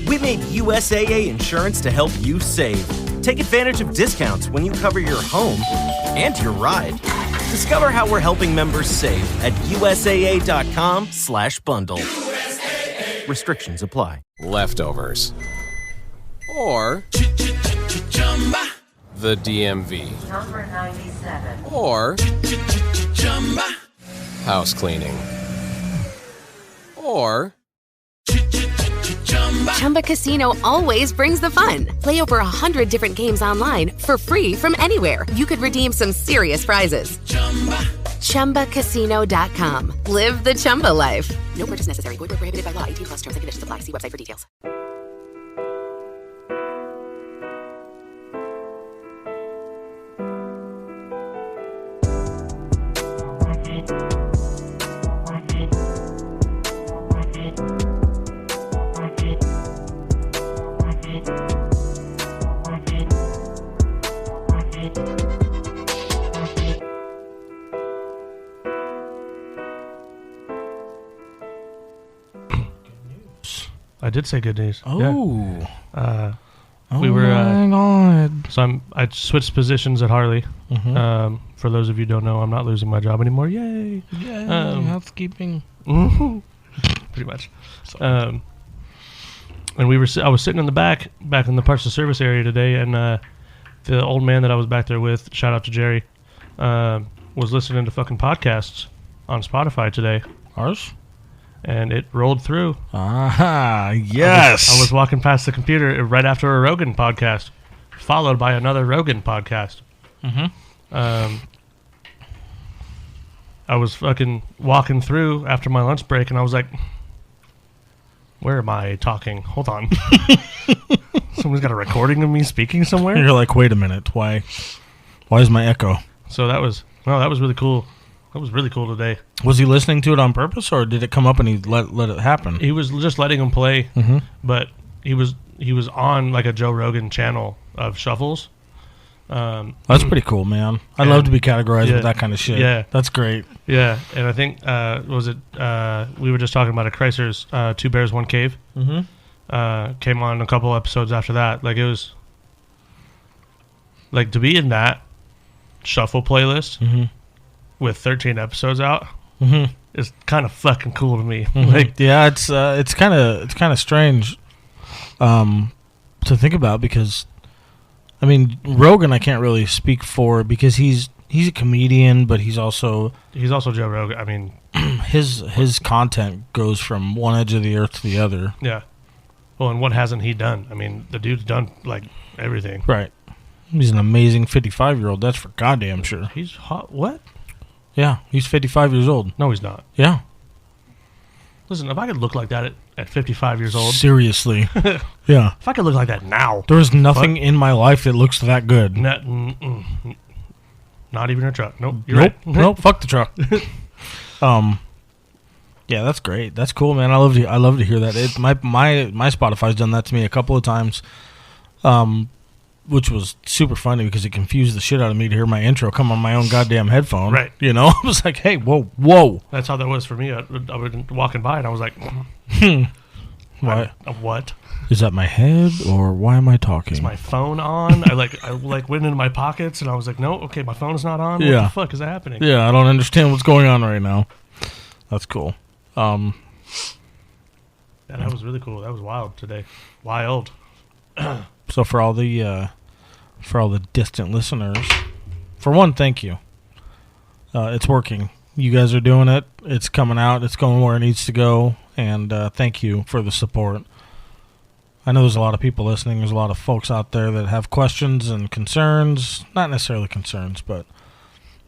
We made USAA Insurance to help you save. Take advantage of discounts when you cover your home and your ride. Discover how we're helping members save at USAA.com/bundle. USAA. Restrictions apply. Leftovers. Or the DMV. Number 97. Or house cleaning. Or Chumba Casino always brings the fun. Play over 100 different games online for free from anywhere. You could redeem some serious prizes. ChumbaCasino.com. Live the Chumba life. No purchase necessary. Void where prohibited by law. 18+ terms and conditions apply. See website for details. I did say good news. Oh. Yeah. Oh we were. my God. So I switched positions at Harley. Mm-hmm. For those of you who don't know, I'm not losing my job anymore. Yay! Yeah. Housekeeping. Pretty much. And I was sitting in the back in the parts of service area today, and the old man that I was back there with, shout out to Jerry, was listening to fucking podcasts on Spotify today. Ours? And it rolled through. Ah, yes. I was walking past the computer right after a Rogan podcast, followed by another Rogan podcast. Mm-hmm. I was fucking walking through after my lunch break, and I was like, where am I talking? Hold on. Someone's got a recording of me speaking somewhere? You're like, wait a minute. Why is my echo? So that was really cool. That was really cool today. Was he listening to it on purpose, or did it come up and he let it happen? He was just letting him play, but he was on like a Joe Rogan channel of shuffles. That's pretty cool, man. I'd love to be categorized with that kind of shit. Yeah. That's great. Yeah, and I think, we were just talking about a Chrysler's Two Bears, One Cave. Came on a couple episodes after that. Like, it was, like, to be in that shuffle playlist with 13 episodes out is kind of fucking cool to me. Like, yeah, it's kind of strange to think about, because I mean, Rogan I can't really speak for, because he's a comedian, but he's also Joe Rogan. I mean, his content goes from one edge of the earth to the other. Yeah. Well, and what hasn't he done? I mean, the dude's done like everything. Right. He's an amazing 55-year-old. That's for goddamn sure. He's hot. What? Yeah, he's 55 years old. No, he's not. Yeah. Listen, if I could look like that at 55 years old. Seriously. Yeah. If I could look like that now. There's nothing in my life that looks that good. Not even a truck. Nope. You're Nope. right. Nope. Fuck the truck. Yeah, that's great. That's cool, man. I love to hear that. My Spotify's done that to me a couple of times, which was super funny because it confused the shit out of me to hear my intro come on my own goddamn headphone. Right. You know, I was like, hey, whoa. That's how that was for me. I was walking by and I was like, Why? What? Is that my head, or why am I talking? Is my phone on? I went into my pockets and I was like, no, okay, my phone's not on. What the fuck is happening? Yeah, I don't understand what's going on right now. That's cool. Yeah, that was really cool. That was wild today. Wild. So for all the distant listeners, for one, thank you. It's working. You guys are doing it. It's coming out. It's going where it needs to go. And thank you for the support. I know there's a lot of people listening. There's a lot of folks out there that have questions and concerns. Not necessarily concerns, but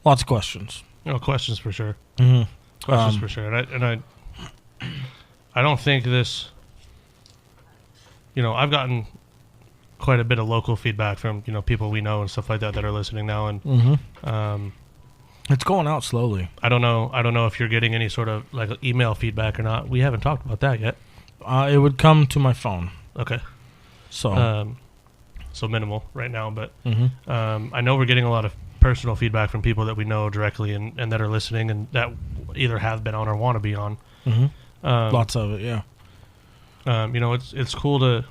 lots of questions. Questions for sure. Mm-hmm. Questions for sure. And I don't think this. I've gotten quite a bit of local feedback from people we know and stuff like that are listening now, and it's going out slowly. I don't know if you're getting any sort of like email feedback or not. We haven't talked about that yet. It would come to my phone. Okay. So minimal right now, but I know we're getting a lot of personal feedback from people that we know directly and that are listening and that either have been on or want to be on. Lots of it, yeah. It's cool to.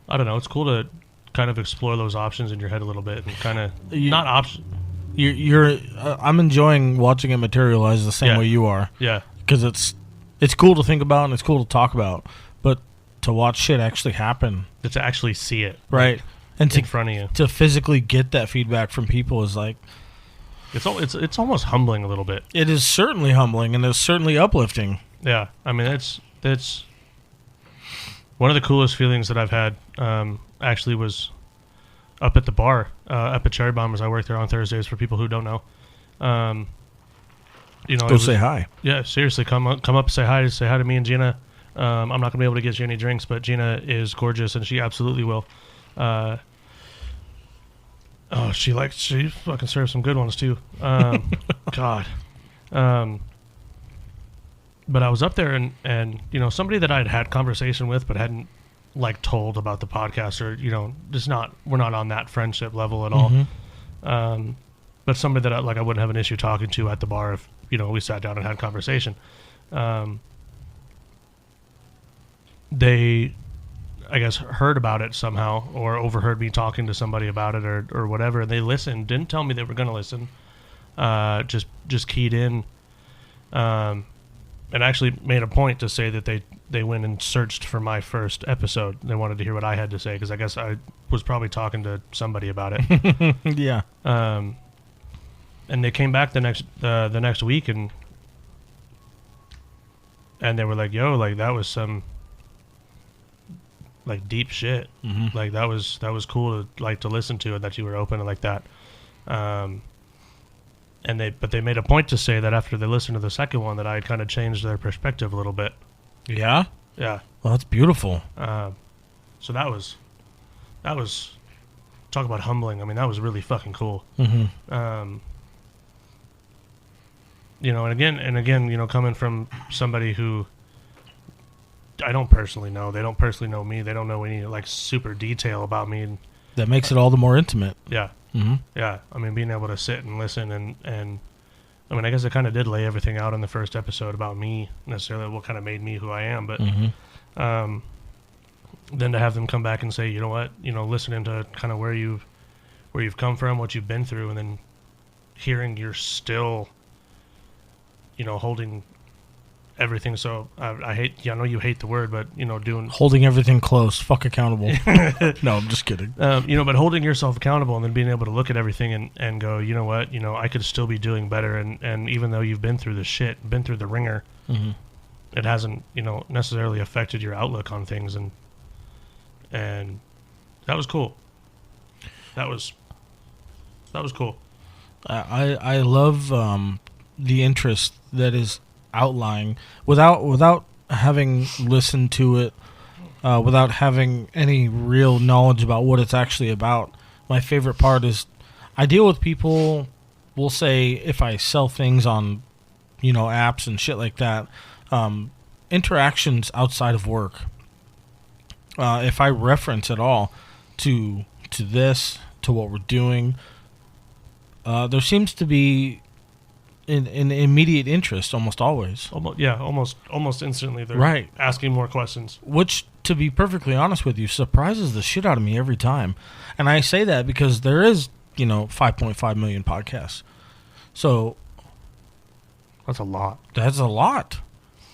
I don't know. It's cool to kind of explore those options in your head a little bit and kind of not option. I'm enjoying watching it materialize the same way you are. Yeah, because it's cool to think about and it's cool to talk about, but to watch shit actually happen, to actually see it right, and in front of you, to physically get that feedback from people is like it's almost humbling a little bit. It is certainly humbling and it's certainly uplifting. Yeah, I mean it's one of the coolest feelings that I've had. Actually, was up at the bar up at Cherry Bombers. I work there on Thursdays. For people who don't know, go say hi. Yeah, seriously, come up, say hi to me and Gina. I'm not gonna be able to get you any drinks, but Gina is gorgeous and she absolutely will. She fucking serves some good ones too. God. But I was up there and somebody that I'd had conversation with but hadn't like told about the podcast, or we're not on that friendship level at all. But somebody that I wouldn't have an issue talking to at the bar if we sat down and had conversation. They, I guess, heard about it somehow or overheard me talking to somebody about it or whatever, and they listened. Didn't tell me they were going to listen. Just keyed in. And actually made a point to say that they went and searched for my first episode. They wanted to hear what I had to say because I guess I was probably talking to somebody about it. Yeah. And they came back the next week and they were like, "Yo, like that was some like deep shit. Like that was cool to listen to, and that you were open like that." But they made a point to say that after they listened to the second one that I had kind of changed their perspective a little bit. Yeah? Yeah. Well, that's beautiful. So that was talk about humbling. I mean, that was really fucking cool. And again, coming from somebody who I don't personally know. They don't personally know me. They don't know any like super detail about me. That makes it all the more intimate. Yeah. Yeah, I mean, being able to sit and listen and I mean, I guess I kind of did lay everything out in the first episode about me, necessarily what kind of made me who I am, but then to have them come back and say, you know what, listening to kind of where you've come from, what you've been through, and then hearing you're still, holding everything. So I know you hate the word, but holding everything close, fuck accountable. No, I'm just kidding. But holding yourself accountable and then being able to look at everything and go, you know what, I could still be doing better. And even though you've been through the shit, been through the ringer, it hasn't, necessarily affected your outlook on things. And that was cool. That was cool. I love the interest that is outlying without having listened to it, without having any real knowledge about what it's actually about. My favorite part is I deal with people, we'll say if I sell things on apps and shit like that, interactions outside of work, if I reference at all to this, to what we're doing, there seems to be an immediate interest almost always. Almost instantly. They're right. Asking more questions. Which, to be perfectly honest with you, surprises the shit out of me every time. And I say that because there is, 5.5 million podcasts. So that's a lot. That's a lot.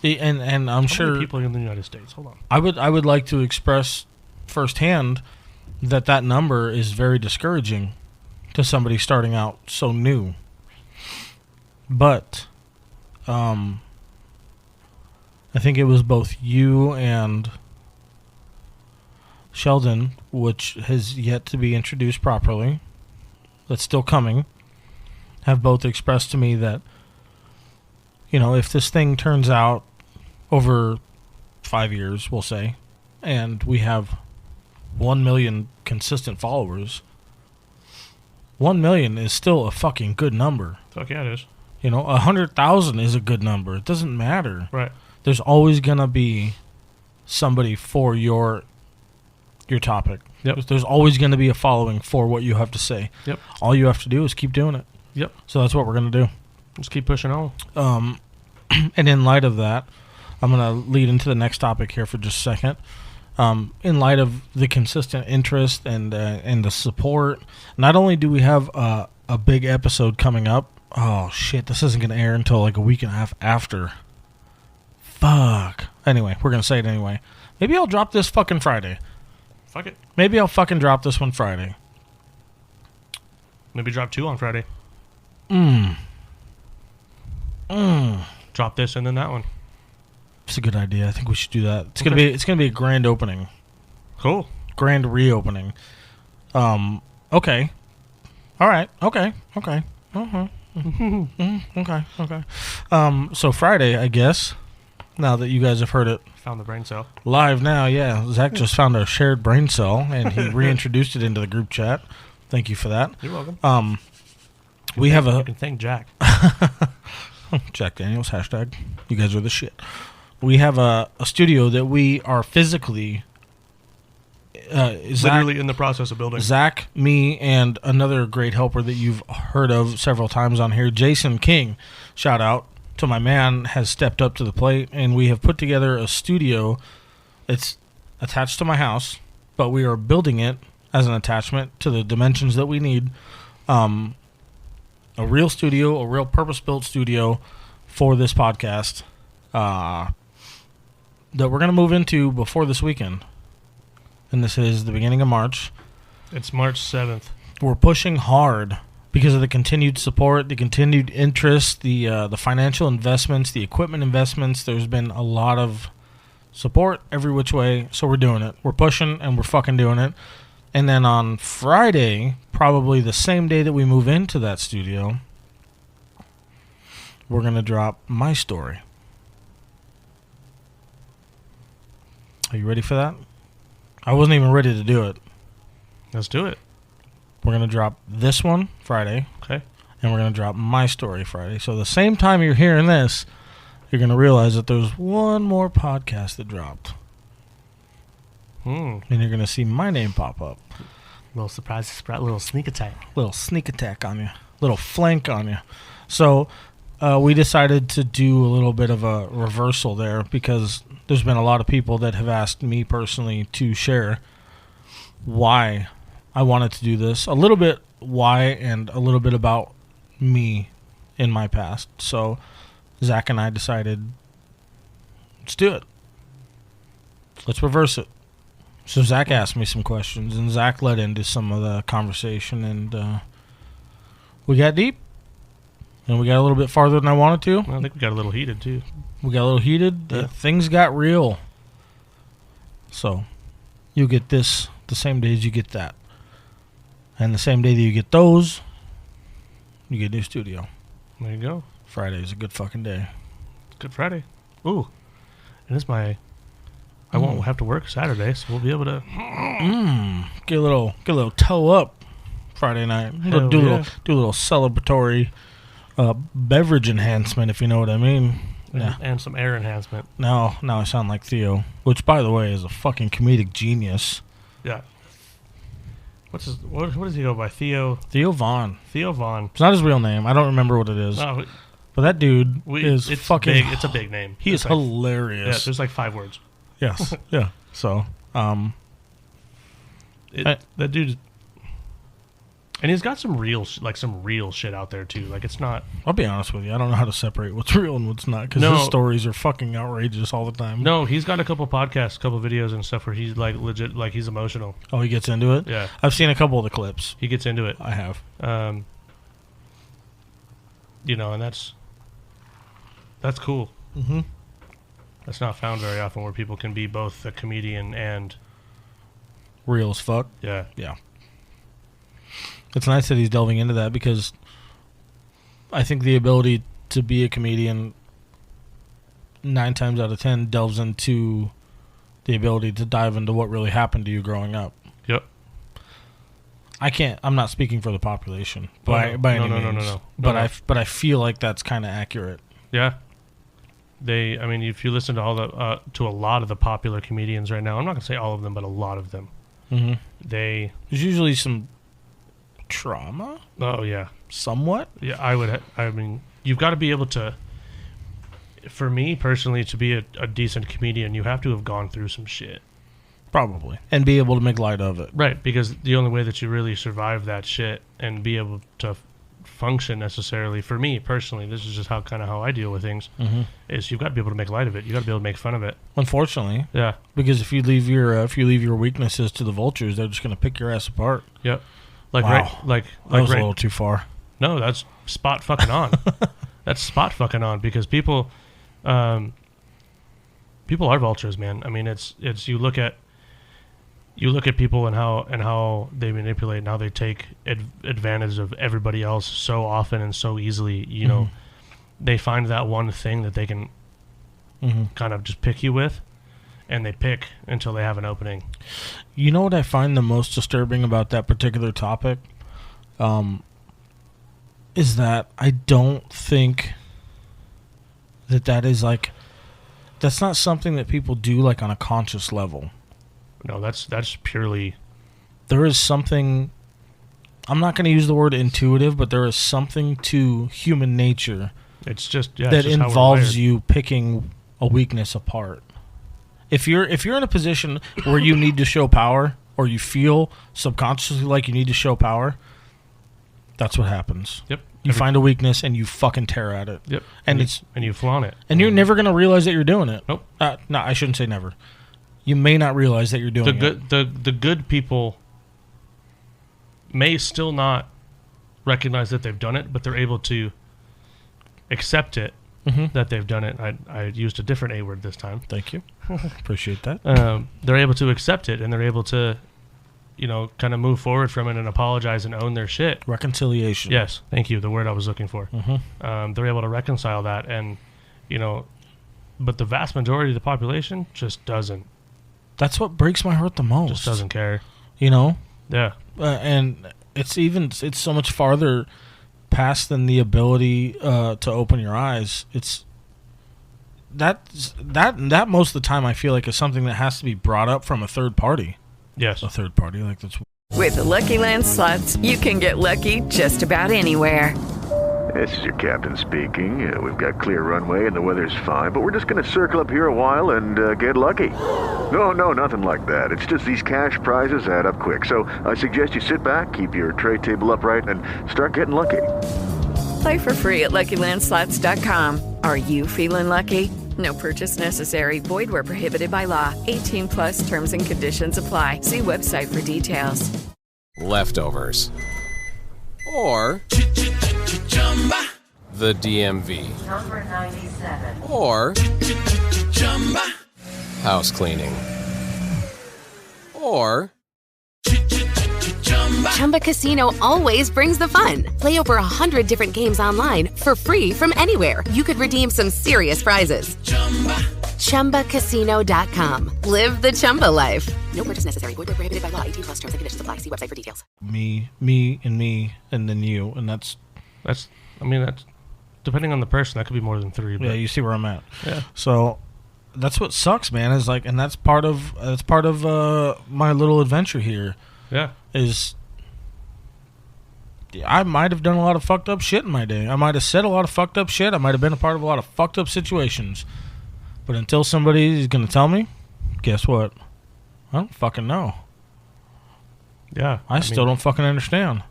And I'm How sure many people in the United States. Hold on. I would like to express firsthand that number is very discouraging to somebody starting out so new. But I think it was both you and Sheldon, which has yet to be introduced properly, that's still coming, have both expressed to me that, if this thing turns out over 5 years, we'll say, and we have 1 million consistent followers, 1 million is still a fucking good number. Fuck yeah, it is. 100,000 is a good number. It doesn't matter. Right. There's always going to be somebody for your topic. Yep. There's always going to be a following for what you have to say. Yep. All you have to do is keep doing it. Yep. So that's what we're going to do. Just keep pushing on. And in light of that, I'm going to lead into the next topic here for just a second. In light of the consistent interest and the support, not only do we have a big episode coming up. Oh, shit. This isn't going to air until like a week and a half after. Fuck. Anyway, we're going to say it anyway. Maybe I'll drop this fucking Friday. Fuck it. Maybe I'll fucking drop this one Friday. Maybe drop 2 on Friday. Drop this and then that one. It's a good idea. I think we should do that. It's gonna be a grand opening. Cool. Grand reopening. Okay. All right. Okay. Okay. Okay. So Friday, I guess. Now that you guys have heard it Found the brain cell. live now, yeah. Zach just found a shared brain cell and he reintroduced it into the group chat. Thank you for that. You're welcome. We have You a can thank Jack. Jack Daniels hashtag. You guys are the shit. We have a studio that we are physically. Literally in the process of building. Zach, me, and another great helper that you've heard of several times on here, Jason King. Shout out to my man, has stepped up to the plate, and we have put together a studio. It's attached to my house, but we are building it as an attachment to the dimensions that we need. A real studio, a real purpose-built studio for this podcast that we're going to move into before this weekend. And this is the beginning of March. It's March 7th. We're pushing hard because of the continued support, the continued interest, the financial investments, the equipment investments. There's been a lot of support every which way, so we're doing it. We're pushing and we're fucking doing it. And then on Friday, probably the same day that we move into that studio, we're going to drop my story. Are you ready for that? I wasn't even ready to do it. Let's do it. We're going to drop this one Friday. Okay. And we're going to drop my story Friday. So the same time you're hearing this, you're going to realize that there's one more podcast that dropped. And you're going to see my name pop up. Little surprise, little sneak attack. Little sneak attack on you. Little flank on you. So we decided to do a little bit of a reversal there because there's been a lot of people that have asked me personally to share why I wanted to do this. A little bit why and a little bit about me in my past. So Zach and I decided, let's do it. Let's reverse it. So Zach asked me some questions, and Zach led into some of the conversation, and we got deep, and we got a little bit farther than I wanted to. I think we got a little heated, too. We got a little heated. Yeah. Things got real. So you get this the same day as you get that. And the same day that you get those, you get a new studio. There you go. Friday's a good fucking day. Good Friday. Ooh. And it's my... I won't have to work Saturday, so we'll be able to... Get a little toe up Friday night. Hell Do a yeah. little celebratory beverage enhancement, if you know what I mean. Yeah. And some air enhancement. Now I sound like Theo, which, by the way, is a fucking comedic genius. Yeah. What does he go by? Theo Vaughn. Theo Vaughn. It's not his real name. I don't remember what it is. No, But that dude is it's fucking... big. It's a big name. He is It's like- hilarious. Yeah, there's like 5 words. Yes. Yeah. So, That dude... And he's got some real shit out there, too. Like, it's not... I'll be honest with you. I don't know how to separate what's real and what's not, because No. his stories are fucking outrageous all the time. No, he's got a couple podcasts, a couple videos and stuff where he's, like, legit... Like, he's emotional. Oh, he gets into it? Yeah. I've seen a couple of the clips. He gets into it. I have. You know, and that's cool. Mm-hmm. That's not found very often where people can be both a comedian and... Real as fuck. Yeah. Yeah. It's nice that he's delving into that, because I think the ability to be a comedian 9 times out of 10 delves into the ability to dive into what really happened to you growing up. Yep. I'm not speaking for the population Oh, by any no, means. no. But No. I feel like that's kind of accurate. Yeah. I mean, if you listen to to a lot of the popular comedians right now, I'm not going to say all of them, but a lot of them, Mm-hmm. there's usually some trauma, oh yeah. somewhat. Yeah, I mean, you've got to be able to, for me personally, to be a decent comedian, you have to have gone through some shit. Probably. And be able to make light of it. Right, because the only way that you really survive that shit and be able to function necessarily, for me personally, this is just how I deal with things, is you've got to be able to make light of it. You got to be able to make fun of it. Unfortunately. Yeah. Because if you leave your weaknesses to the vultures, they're just going to pick your ass apart. Yep. Like wow. right, that was a little too far. No, that's spot fucking on. That's spot fucking on, because people are vultures, man. I mean, it's you look at people and how they manipulate and how they take advantage of everybody else so often and so easily. You know, they find that one thing that they can kind of just pick you with, and they pick until they have an opening. You know what I find the most disturbing about that particular topic? Is that I don't think that is like, that's not something that people do like on a conscious level. No, that's purely. There is something, I'm not going to use the word intuitive, but there is something to human nature. It's just that it's just involves you picking a weakness apart. If you're in a position where you need to show power, or you feel subconsciously like you need to show power, that's what happens. Yep. You find a weakness and you fucking tear at it. Yep. And you flaunt it. And you're never going to realize that you're doing it. Nope. No, I shouldn't say never. You may not realize that you're doing it. The good people may still not recognize that they've done it, but they're able to accept it that they've done it. I used a different A word this time. Thank you. Appreciate that. They're able to accept it, and they're able to, kind of move forward from it and apologize and own their shit. Reconciliation. Yes, thank you. The word I was looking for. They're able to reconcile that, and but the vast majority of the population just doesn't. That's what breaks my heart the most. Just doesn't care. Yeah. And it's so much farther past than the ability to open your eyes. It's that most of the time I feel like is something that has to be brought up from a third party. Yes. A third party, like that's. With the Lucky Land Slots, you can get lucky just about anywhere. This is your captain speaking. We've got clear runway and the weather's fine, but we're just going to circle up here a while and get lucky. No, nothing like that. It's just these cash prizes add up quick. So I suggest you sit back, keep your tray table upright, and start getting lucky. Play for free at LuckyLandSlots.com. Are you feeling lucky? No purchase necessary. Void where prohibited by law. 18+ terms and conditions apply. See website for details. Leftovers. Or the DMV. Number 97. Or house cleaning. Or Chumba Casino always brings the fun. Play over 100 different games online for free from anywhere. You could redeem some serious prizes. ChumbaCasino.com. Live the Chumba life. No purchase necessary. Void where prohibited by law. 18+ terms and conditions apply. See website for details. Me, and then you, and that's depending on the person. That could be more than 3. But yeah, you see where I'm at. Yeah. So that's what sucks, man. Is like, and that's part of my little adventure here. Yeah. Is I might have done a lot of fucked up shit in my day. I might have said a lot of fucked up shit. I might have been a part of a lot of fucked up situations. But until somebody is going to tell me, guess what? I don't fucking know. Yeah. I still don't fucking understand.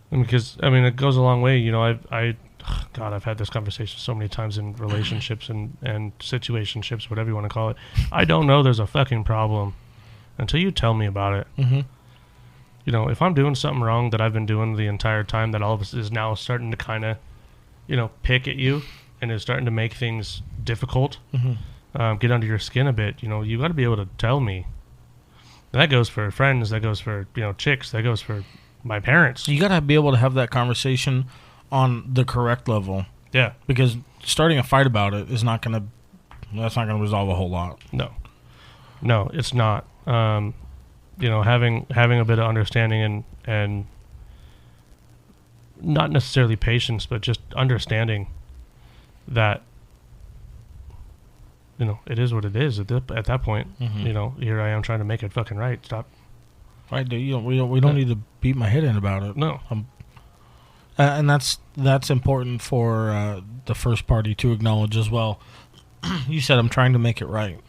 Because, it goes a long way. I've had this conversation so many times in relationships and situationships, whatever you want to call it. I don't know there's a fucking problem until you tell me about it. Mm-hmm. If I'm doing something wrong that I've been doing the entire time that all of us is now starting to kind of, pick at you and is starting to make things difficult, get under your skin a bit, you got to be able to tell me. And that goes for friends, that goes for, chicks, that goes for my parents. You got to be able to have that conversation on the correct level. Yeah. Because starting a fight about it is not going to resolve a whole lot. No, it's not. Having a bit of understanding and not necessarily patience, but just understanding that, it is what it is at that point. Here I am trying to make it fucking right. Stop. Right, dude. We don't need to beat my head in about it. No. And that's important for the first party to acknowledge as well. You said, I'm trying to make it right.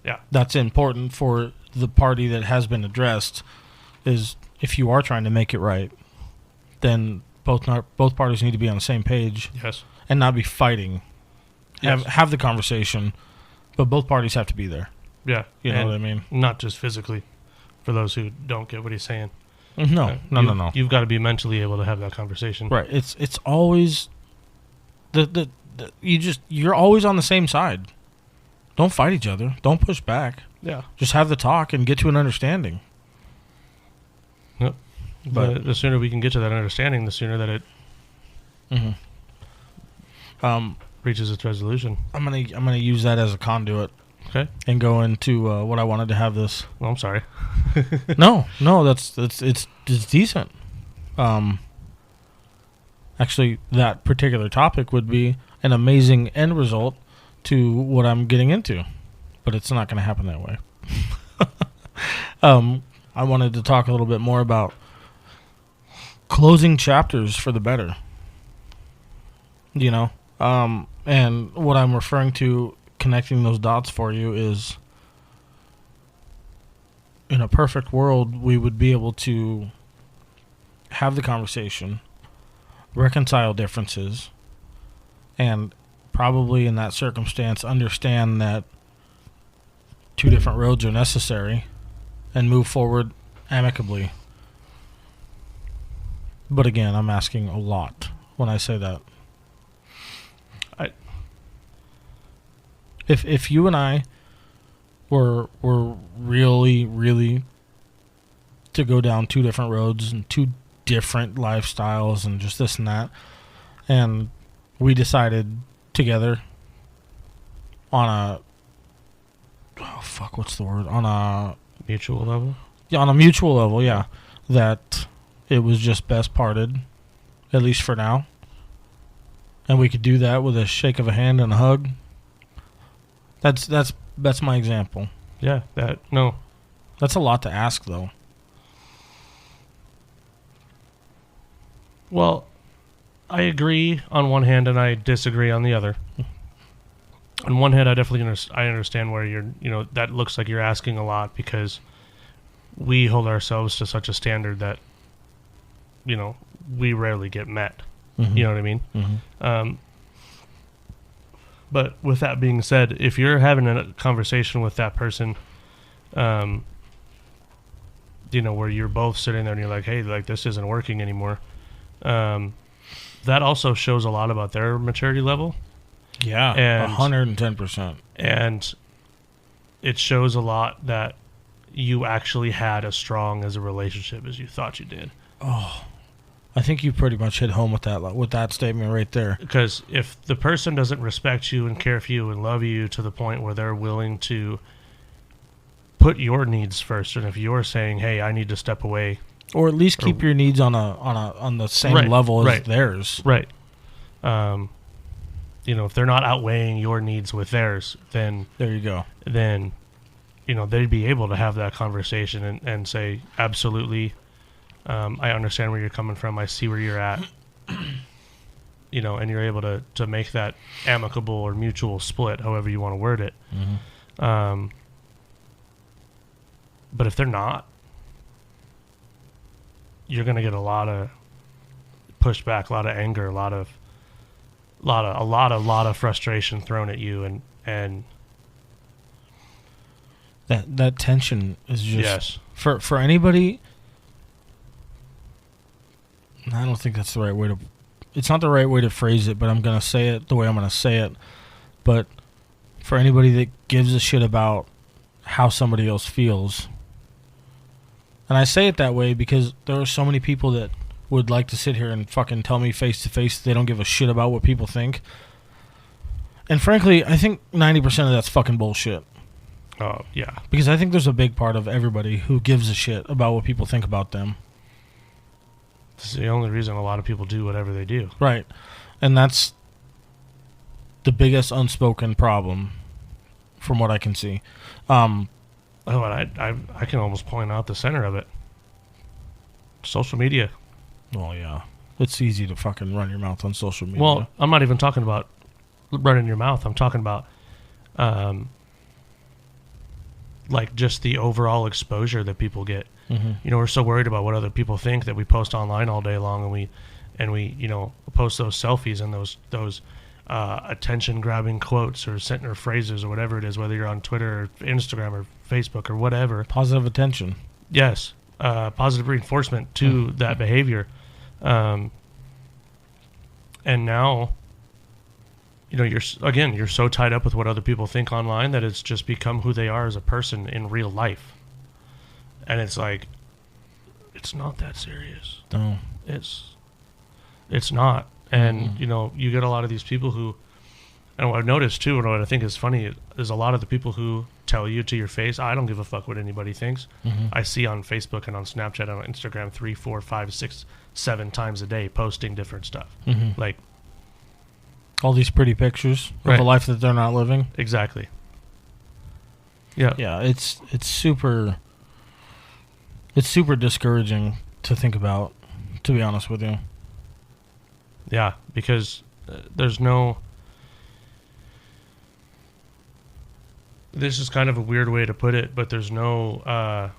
Yeah. That's important for the party that has been addressed, is if you are trying to make it right, then both parties need to be on the same page. Yes. And not be fighting. Yes. Have the conversation, but both parties have to be there. Yeah. You know what I mean? Not just physically, for those who don't get what he's saying. No. You've got to be mentally able to have that conversation. Right. It's always you're always on the same side. Don't fight each other. Don't push back. Yeah. Just have the talk and get to an understanding. Yep. But the sooner we can get to that understanding, the sooner that it reaches its resolution. I'm gonna use that as a conduit. Okay. And go into what I wanted to have this. Well, I'm sorry. No, it's decent. Actually, that particular topic would be an amazing end result to what I'm getting into, but it's not going to happen that way. I wanted to talk a little bit more about closing chapters for the better. You know, and what I'm referring to, connecting those dots for you, is in a perfect world, we would be able to have the conversation, reconcile differences, and probably in that circumstance understand that two different roads are necessary and move forward amicably. But again, I'm asking a lot when I say that. If you and I were really to go down two different roads and two different lifestyles and just this and that, and we decided together on a on a mutual level? Yeah, on a mutual level, yeah, that it was just best parted, at least for now. And we could do that with a shake of a hand and a hug. That's my example. Yeah, that's a lot to ask, though. Well, I agree on one hand and I disagree on the other. On one hand, I definitely understand where that looks like you're asking a lot, because we hold ourselves to such a standard that, we rarely get met. Mm-hmm. You know what I mean? Mm-hmm. But with that being said, if you're having a conversation with that person, where you're both sitting there and you're like, hey, like, this isn't working anymore, that also shows a lot about their maturity level. Yeah, and 110%. And it shows a lot that you actually had as strong as a relationship as you thought you did. Oh, I think you pretty much hit home with that statement right there. Because if the person doesn't respect you and care for you and love you to the point where they're willing to put your needs first, and if you're saying, hey, I need to step away, or at least keep your needs on the same level as theirs. Right. If they're not outweighing your needs with theirs, then there you go. Then, they'd be able to have that conversation and say, absolutely, I understand where you're coming from. I see where you're at. And you're able to make that amicable or mutual split, however you want to word it. Mm-hmm. But if they're not, you're going to get a lot of pushback, a lot of anger, a lot of frustration thrown at you, and that tension is just, yes, for anybody. I don't think that's the right way to. It's not the right way to phrase it, but I'm gonna say it the way I'm gonna say it. But for anybody that gives a shit about how somebody else feels, and I say it that way because there are so many people that would like to sit here and fucking tell me face to face they don't give a shit about what people think. And frankly, I think 90% of that's fucking bullshit. Oh, yeah. Because I think there's a big part of everybody who gives a shit about what people think about them. This is the only reason a lot of people do whatever they do. Right. And that's the biggest unspoken problem from what I can see. And I can almost point out the center of it. Social media. Oh, yeah. It's easy to fucking run your mouth on social media. Well, I'm not even talking about running your mouth. I'm talking about, like, just the overall exposure that people get. Mm-hmm. You know, we're so worried about what other people think that we post online all day long, and we you know, post those selfies and those attention grabbing quotes or phrases or whatever it is, whether you're on Twitter or Instagram or Facebook or whatever. Positive attention. Yes, positive reinforcement to that behavior. And now, you know, you're so tied up with what other people think online that it's just become who they are as a person in real life. And it's like, it's not that serious. No. It's not. And, you know, you get a lot of these people who, and what I've noticed too, and what I think is funny, is a lot of the people who tell you to your face, I don't give a fuck what anybody thinks. I see on Facebook and on Snapchat and on Instagram 3, 4, 5, 6, 7 times a day posting different stuff. Like, all these pretty pictures of Right. a life that they're not living. exactly. Yeah. Yeah, it's super discouraging to think about, to be honest with you. Yeah, because there's no... This is kind of a weird way to put it, but there's no,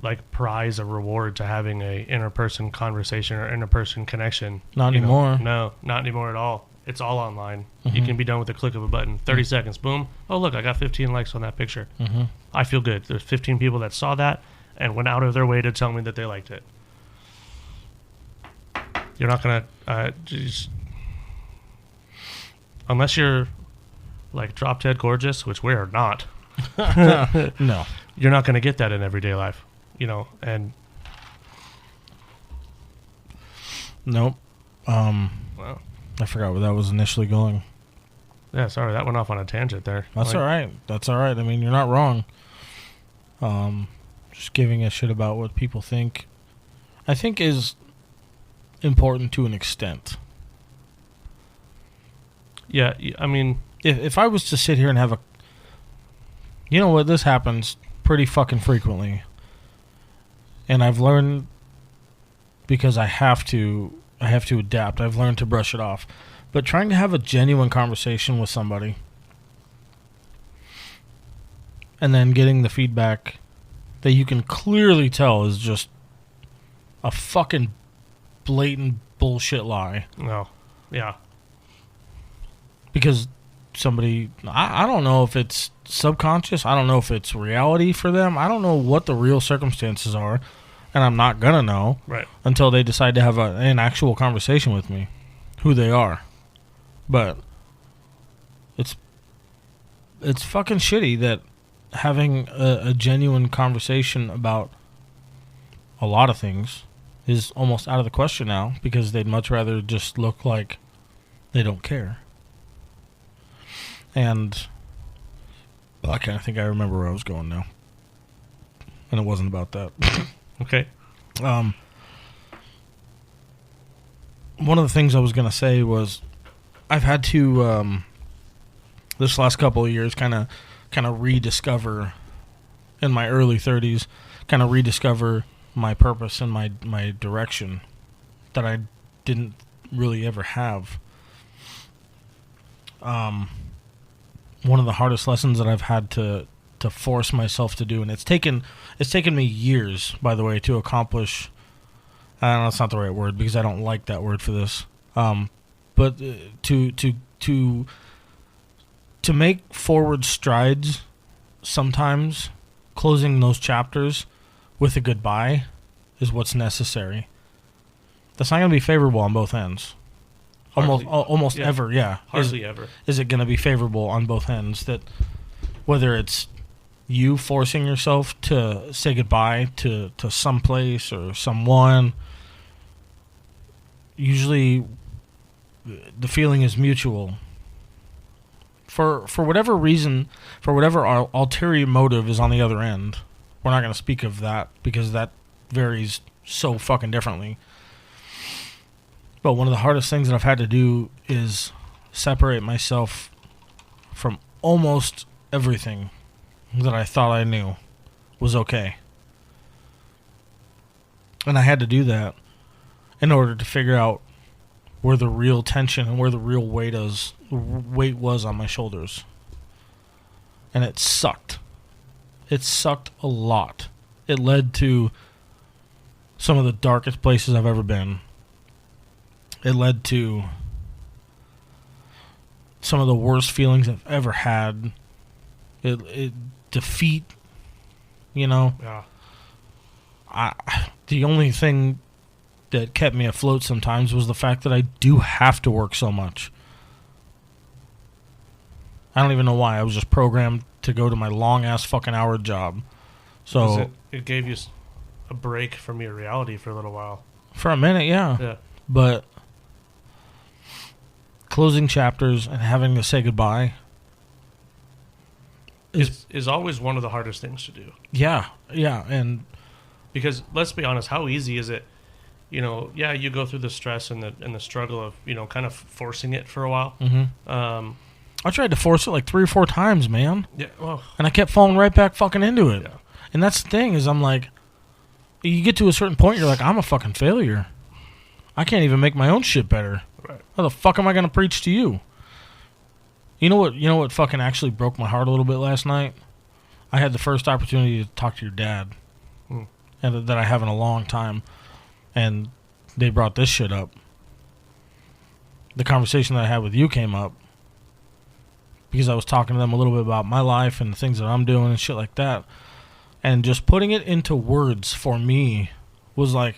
like, prize or reward to having a interperson conversation or interperson connection. Not you know? anymore. No, not anymore at all. It's all online. You can be done with the click of a button. 30 seconds, boom. Oh, look, I got 15 likes on that picture. I feel good. There's 15 people that saw that and went out of their way to tell me that they liked it. You're not going to... unless you're, like, drop dead gorgeous, which we are not. No. You're not going to get that in everyday life, you know, and... Nope. Well, I forgot where that was initially going. yeah, sorry, that went off on a tangent there. That's all right. That's all right. I mean, you're not wrong. Just giving a shit about what people think, I think, is important to an extent. Yeah, I mean... If I was to sit here and have a... You know what? This happens pretty fucking frequently. And I've learned, because I have to adapt. I've learned to brush it off. But trying to have a genuine conversation with somebody and then getting the feedback that you can clearly tell is just a fucking blatant bullshit lie. No. Yeah. Because somebody, I don't know if it's subconscious. I don't know if it's reality for them. I don't know what the real circumstances are. And I'm not going to know Right. until they decide to have an actual conversation with me, who they are. But it's fucking shitty that having a genuine conversation about a lot of things is almost out of the question now, because they'd much rather just look like they don't care. And I kind of think I remember where I was going now. And it wasn't about that. Okay. One of the things I was going to say was I've had to, this last couple of years, kind of rediscover, in my early 30s, kind of rediscover my purpose and my direction that I didn't really ever have. One of the hardest lessons that I've had to force myself to do, and it's taken me years, by the way, to accomplish. I don't know, that's not the right word because I don't like that word for this. But to make forward strides, sometimes closing those chapters with a goodbye is what's necessary. That's not going to be favorable on both ends. Almost yeah. ever, yeah. Hardly ever. Is it going to be favorable on both ends? That whether it's you forcing yourself to say goodbye to some place or someone, usually the feeling is mutual. For whatever reason, for whatever our ulterior motive is on the other end, we're not going to speak of that because that varies so fucking differently. But one of the hardest things that I've had to do is separate myself from almost everything that I thought I knew was okay. And I had to do that in order to figure out where the real tension and where the real weight was on my shoulders. And it sucked. It sucked a lot. It led to some of the darkest places I've ever been. It led to some of the worst feelings I've ever had. It defeat, you know. Yeah. The only thing that kept me afloat sometimes was the fact that I do have to work so much. I don't even know why. I was just programmed to go to my long-ass fucking hour job. So it gave you a break from your reality for a little while. For a minute, yeah. Yeah. But closing chapters and having to say goodbye is always one of the hardest things to do. Yeah, and because let's be honest, how easy is it? You know, yeah, you go through the stress and the struggle of, you know, kind of forcing it for a while. Mm-hmm. I tried to force it like 3 or 4 times, man. Yeah, well, and I kept falling right back fucking into it. Yeah. And that's the thing is, I'm like, you get to a certain point, you're like, I'm a fucking failure. I can't even make my own shit better. Right. How the fuck am I gonna preach to you? You know what fucking actually broke my heart a little bit last night? I had the first opportunity to talk to your dad, and that I have in a long time, and they brought this shit up. The conversation that I had with you came up because I was talking to them a little bit about my life and the things that I'm doing and shit like that, and just putting it into words for me was like,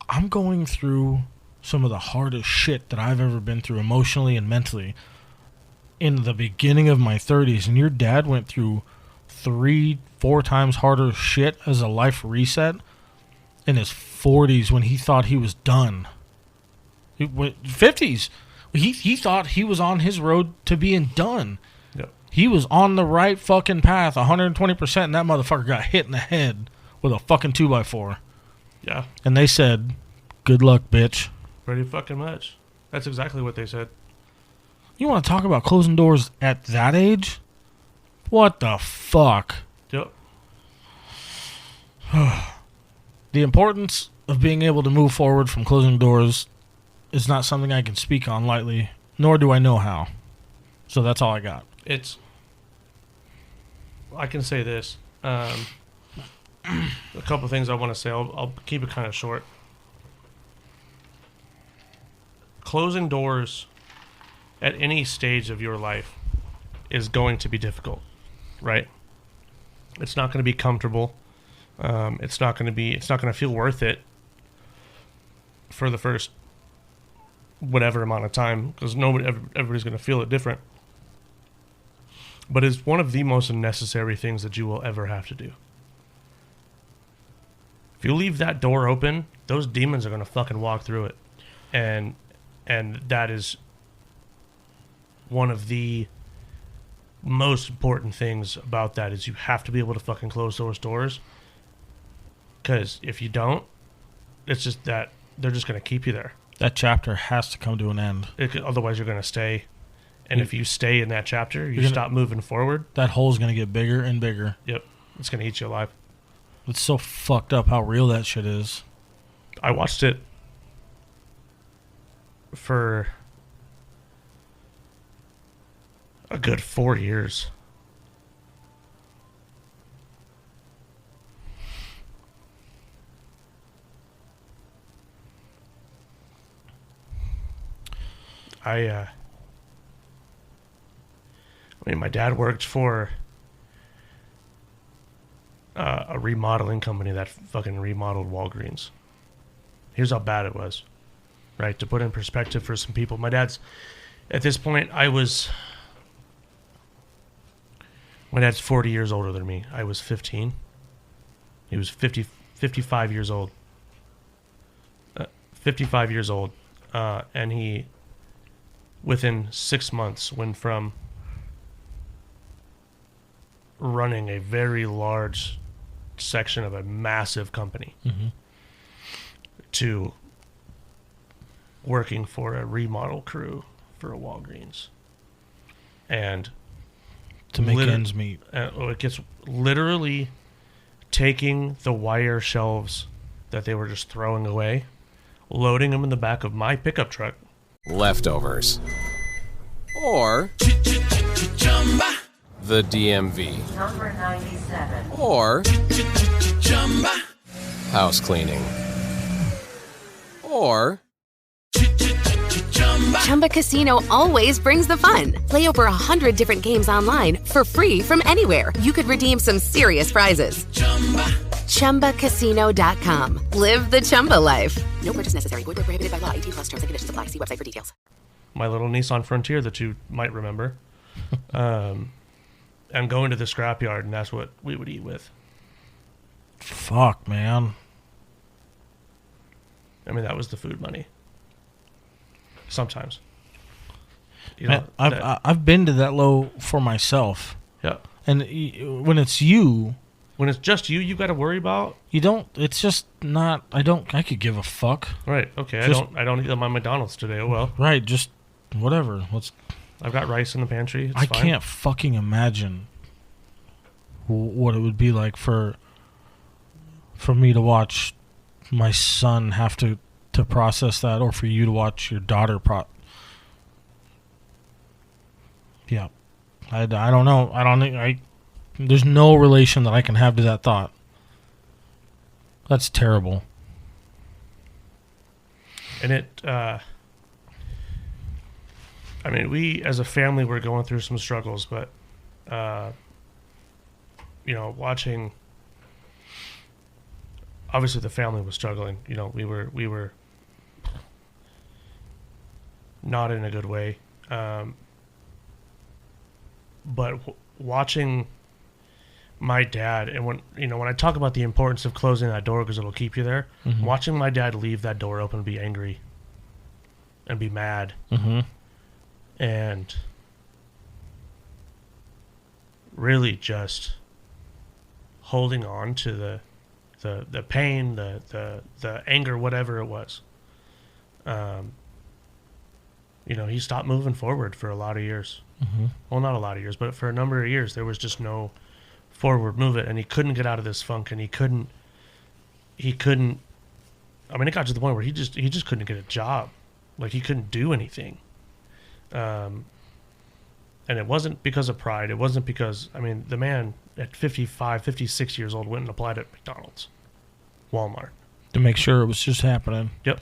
I'm going through some of the hardest shit that I've ever been through emotionally and mentally in the beginning of my 30s, and your dad went through 3-4 times harder shit as a life reset in his 40s when he thought he was done. 50s. He thought he was on his road to being done. Yep. He was on the right fucking path 120%, and that motherfucker got hit in the head with a fucking 2x4. Yeah. And they said, good luck, bitch. Pretty fucking much. That's exactly what they said. You want to talk about closing doors at that age? What the fuck? Yep. The importance of being able to move forward from closing doors is not something I can speak on lightly, nor do I know how. So that's all I got. I can say this. A couple things I want to say. I'll keep it kind of short. Closing doors at any stage of your life is going to be difficult, right? It's not going to be comfortable. It's not going to feel worth it for the first whatever amount of time, because everybody's going to feel it different. But it's one of the most necessary things that you will ever have to do. If you leave that door open, those demons are going to fucking walk through it. And that is one of the most important things about that, is you have to be able to fucking close those doors. Because if you don't, it's just that they're just going to keep you there. That chapter has to come to an end. Otherwise, you're going to stay. And if you stay in that chapter, you stop moving forward. That hole's going to get bigger and bigger. Yep. It's going to eat you alive. It's so fucked up how real that shit is. I watched it for a good 4 years. I mean, my dad worked for a remodeling company that fucking remodeled Walgreens. Here's how bad it was, right? To put in perspective for some people, my dad's, at this point, my dad's 40 years older than me. I was 15. He was 55 years old. 55 years old. And he, within 6 months, went from running a very large section of a massive company to working for a remodel crew for a Walgreens. And to make ends meet. It gets literally taking the wire shelves that they were just throwing away, loading them in the back of my pickup truck. Leftovers. Or the DMV. Number 97. Or house cleaning. Or Chumba Casino always brings the fun. Play over 100 different games online for free from anywhere. You could redeem some serious prizes. ChumbaCasino.com. Live the Chumba life. No purchase necessary. Void where prohibited by law. 18 plus terms and conditions apply. See website for details. My little Nissan Frontier that you might remember. And going to the scrapyard, and that's what we would eat with. Fuck, man. I mean, that was the food money. Sometimes. You Man, I've been to that low for myself. Yeah. And when it's you... When it's just you got to worry about. You don't. It's just not. I could give a fuck. Right. Okay. Just, I don't eat my McDonald's today. Oh well. Right. Just whatever. I've got rice in the pantry. It's I fine. can't fucking imagine what it would be like for me to watch my son have to process that, or for you to watch your daughter Yeah. I don't know. I don't think there's no relation that I can have to that thought. That's terrible. And it, I mean, we as a family were going through some struggles, but, watching, obviously the family was struggling. You know, we were not in a good way. But watching my dad, and when I talk about the importance of closing that door because it'll keep you there, watching my dad leave that door open and be angry and be mad and really just holding on to the pain, the anger, whatever it was. He stopped moving forward for a lot of years. Well, not a lot of years, but for a number of years, there was just no forward movement, and he couldn't get out of this funk, and he couldn't. I mean, it got to the point where he just couldn't get a job, like he couldn't do anything. And it wasn't because of pride. It wasn't because, I mean, the man at 55, 56 years old went and applied at McDonald's, Walmart. To make sure it was just happening. Yep.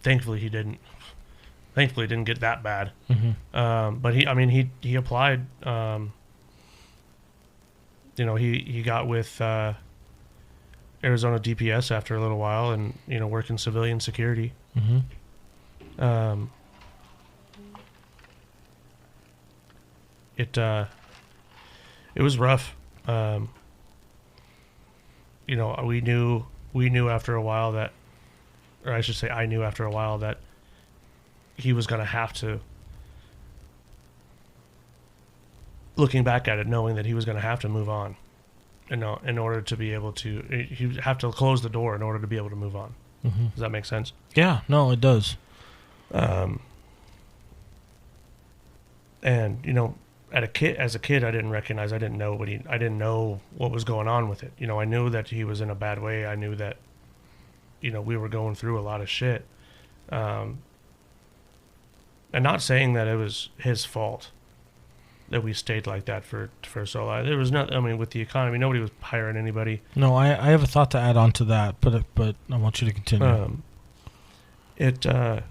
Thankfully, he didn't. Thankfully, it didn't get that bad. But he applied. He got with Arizona DPS after a little while, and worked in civilian security. It was rough. We knew after a while that, or I should say, I knew after a while that he was going to have to, looking back at it, knowing that he was going to have to move on, in order to be able to, he'd have to close the door in order to be able to move on. Does that make sense? Yeah, no, it does. And as a kid, I didn't recognize, I didn't know what was going on with it. I knew that he was in a bad way. I knew that, we were going through a lot of shit. And not saying that it was his fault that we stayed like that for so long. There was not. I mean, with the economy, nobody was hiring anybody. No, I have a thought to add on to that, but I want you to continue. It took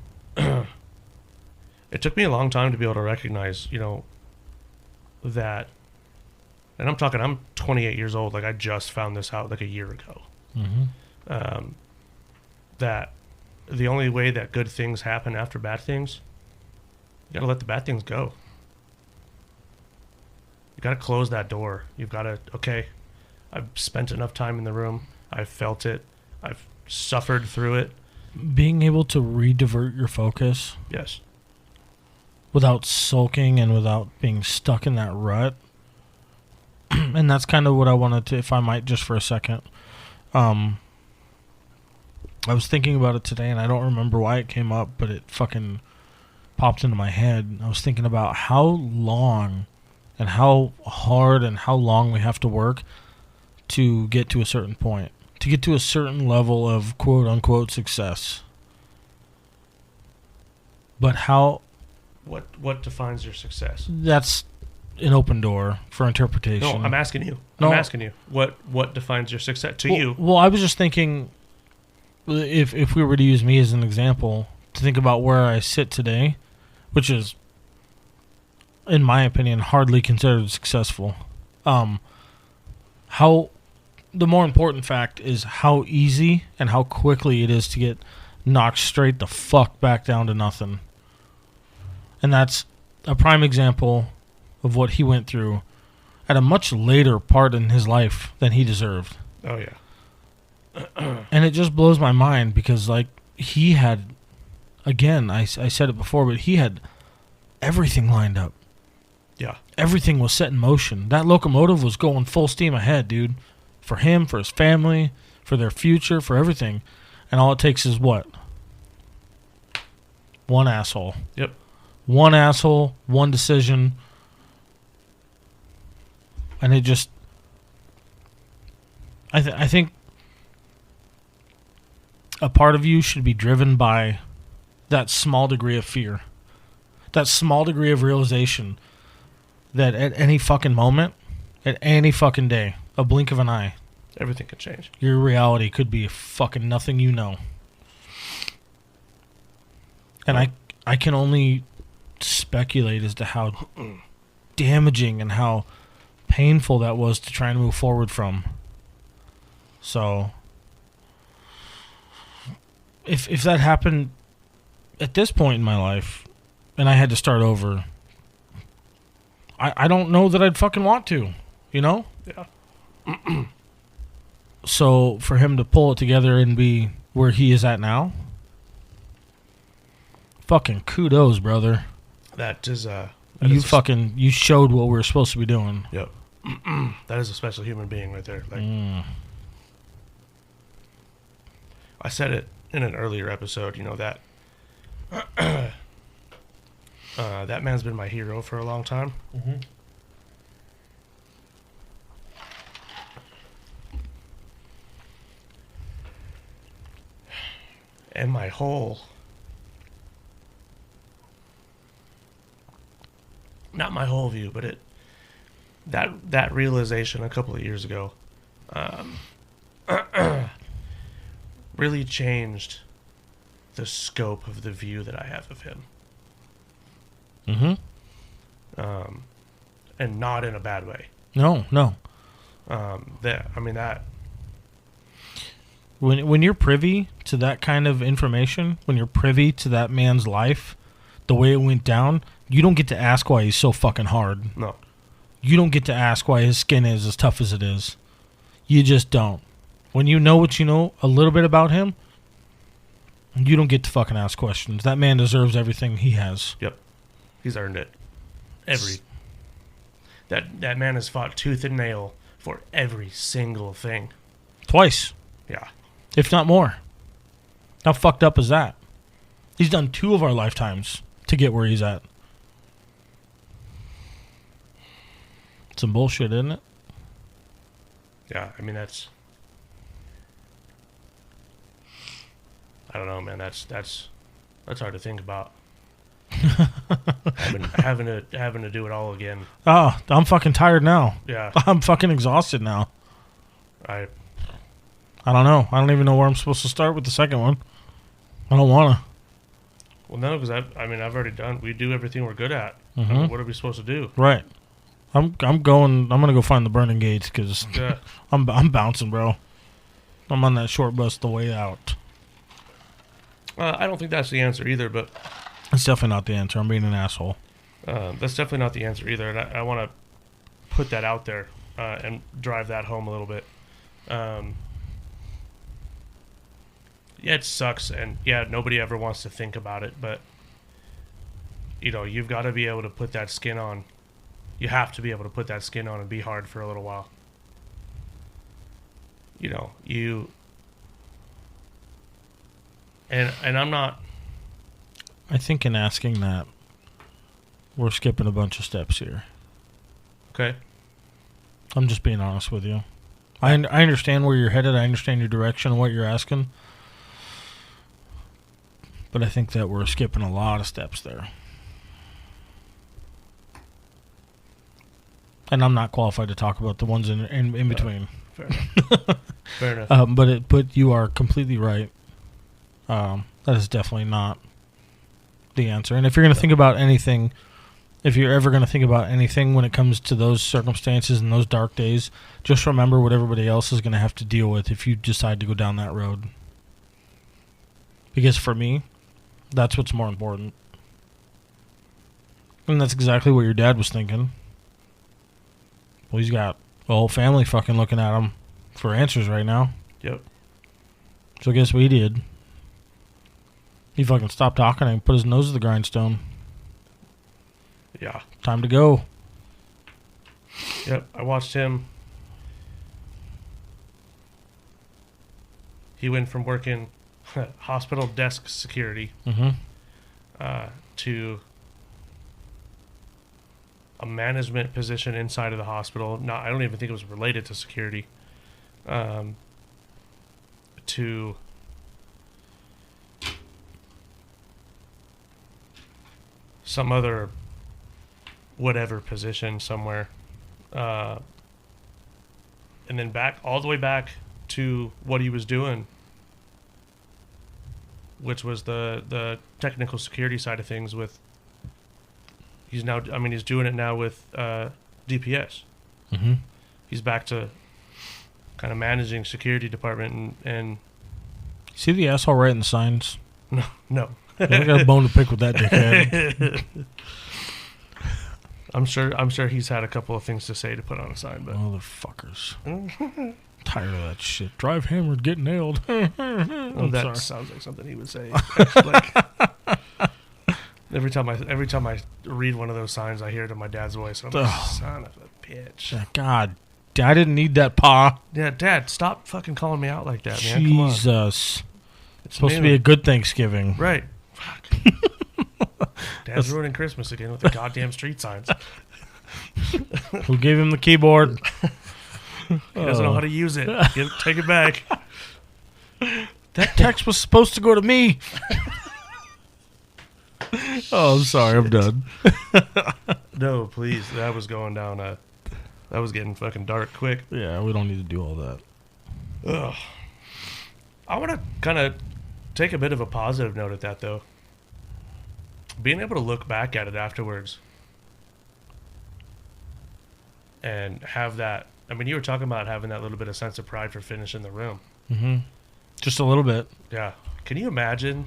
me a long time to be able to recognize, that. And I'm 28 years old. Like, I just found this out like a year ago. That the only way that good things happen after bad things, you got to let the bad things go. You got to close that door. You've got to, okay, I've spent enough time in the room. I've felt it. I've suffered through it. Being able to re-divert your focus. Yes. Without sulking and without being stuck in that rut. And that's kind of what I wanted to, if I might, just for a second. I was thinking about it today, and I don't remember why it came up, but it fucking popped into my head. I was thinking about how long and how hard and how long we have to work to get to a certain point. to get to a certain level of quote-unquote success. But how... What defines your success? That's an open door for interpretation. No, I'm asking you. No. I'm asking you. What defines your success to you? Well, I was just thinking, if we were to use me as an example, to think about where I sit today, which is, in my opinion, hardly considered successful. How the more important fact is how easy and how quickly it is to get knocked straight the fuck back down to nothing. And that's a prime example of what he went through at a much later part in his life than he deserved. Oh, yeah. And it just blows my mind because, like, he had, again, I said it before, but he had everything lined up. Yeah. Everything was set in motion. That locomotive was going full steam ahead, dude. For him, for his family, for their future, for everything. And all it takes is what? One asshole. Yep. One asshole, one decision. And it just... I think a part of you should be driven by that small degree of fear. That small degree of realization that at any fucking moment, at any fucking day, a blink of an eye, everything could change. Your reality could be fucking nothing you know. And I can only speculate as to how damaging and how painful that was to try and move forward from. So, if that happened at this point in my life, and I had to start over, I don't know that I'd fucking want to, you know? Yeah. So, for him to pull it together and be where he is at now, fucking kudos, brother. That is you showed what we were supposed to be doing. Yep. That is a special human being right there. Like, I said it in an earlier episode, you know, that that man's been my hero for a long time. Mm-hmm. And my whole... Not my whole view, but that realization a couple of years ago really changed the scope of the view that I have of him. Mm-hmm. And not in a bad way. No. When you're privy to that kind of information, when you're privy to that man's life, the way it went down, you don't get to ask why he's so fucking hard. No. You don't get to ask why his skin is as tough as it is. You just don't. When you know what you know a little bit about him, you don't get to fucking ask questions. That man deserves everything he has. Yep. He's earned it. That man has fought tooth and nail for every single thing. Twice. Yeah. If not more. How fucked up is that? He's done 2 of our lifetimes to get where he's at. Some bullshit, isn't it? Yeah, I mean, that's... I don't know, man. That's hard to think about. having to do it all again. Oh, I'm fucking tired now. Yeah. I'm fucking exhausted now. I don't know. I don't even know where I'm supposed to start with the second one. I don't want to. Well, no, because I've already done. We do everything we're good at. Mm-hmm. I mean, what are we supposed to do? Right. I'm gonna go find the burning gates because Yeah. I'm bouncing, bro. I'm on that short bus the way out. I don't think that's the answer either, but That's definitely not the answer. I'm being an asshole. that's definitely not the answer either, and I want to put that out there and drive that home a little bit. Yeah, it sucks, and yeah, nobody ever wants to think about it, but you know, you've got to be able to put that skin on. You have to be able to put that skin on and be hard for a little while. You know, and I'm not... I think in asking that, we're skipping a bunch of steps here. Okay. I'm just being honest with you. I understand where you're headed. I understand your direction and what you're asking. But I think that we're skipping a lot of steps there. And I'm not qualified to talk about the ones in between. Fair enough. Fair enough. But you are completely right. That is definitely not the answer. And if you're going to think about anything, if you're ever going to think about anything when it comes to those circumstances and those dark days, just remember what everybody else is going to have to deal with if you decide to go down that road. Because for me, that's what's more important. And that's exactly what your dad was thinking. Well, he's got the whole family fucking looking at him for answers right now. Yep. So guess what he did? He fucking stopped talking and put his nose to the grindstone. Yeah. Time to go. Yep. I watched him. He went from working hospital desk security to a management position inside of the hospital. No, I don't even think it was related to security. To some other whatever position somewhere. And then back all the way back to what he was doing, which was the technical security side of things with he's doing it now with DPS. Mm-hmm. He's back to kind of managing security department and See the asshole writing the signs? no. I got a bone to pick with that dickhead. I'm sure he's had a couple of things to say to put on a sign, but Motherfuckers. Tired of that shit. Drive hammered, get nailed. that sounds like something he would say. Like, every time I read one of those signs, I hear it in my dad's voice. I'm like, son of a bitch. God, I didn't need that, Pa. Yeah, Dad, stop fucking calling me out like that, man. Come on. Jesus. It's supposed to be a good Thanksgiving. Right. Fuck. Dad's ruining Christmas again with the goddamn street signs. Who gave him the keyboard? He doesn't know how to use it. Take it back. That text was supposed to go to me. Oh, I'm sorry. I'm done. No, please. That was going down. That was getting fucking dark quick. Yeah, we don't need to do all that. Ugh. I want to kind of take a bit of a positive note at that, though. Being able to look back at it afterwards and have that. I mean, you were talking about having that little bit of sense of pride for finishing the room. Mm-hmm. Just a little bit. Yeah. Can you imagine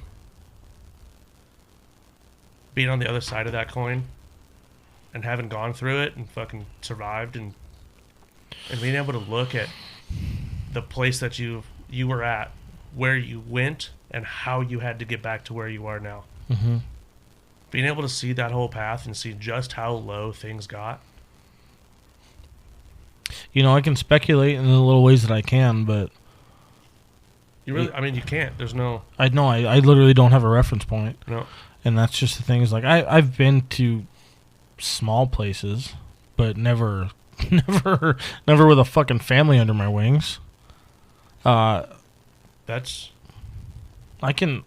being on the other side of that coin and having gone through it and fucking survived and being able to look at the place that you were at, where you went, and how you had to get back to where you are now. Mm-hmm. Being able to see that whole path and see just how low things got. You know, I can speculate in the little ways that I can, but You really, I mean, you can't. There's no. I know. I literally don't have a reference point. No. And that's just the thing. Is like I've been to small places, but never with a fucking family under my wings. That's. I can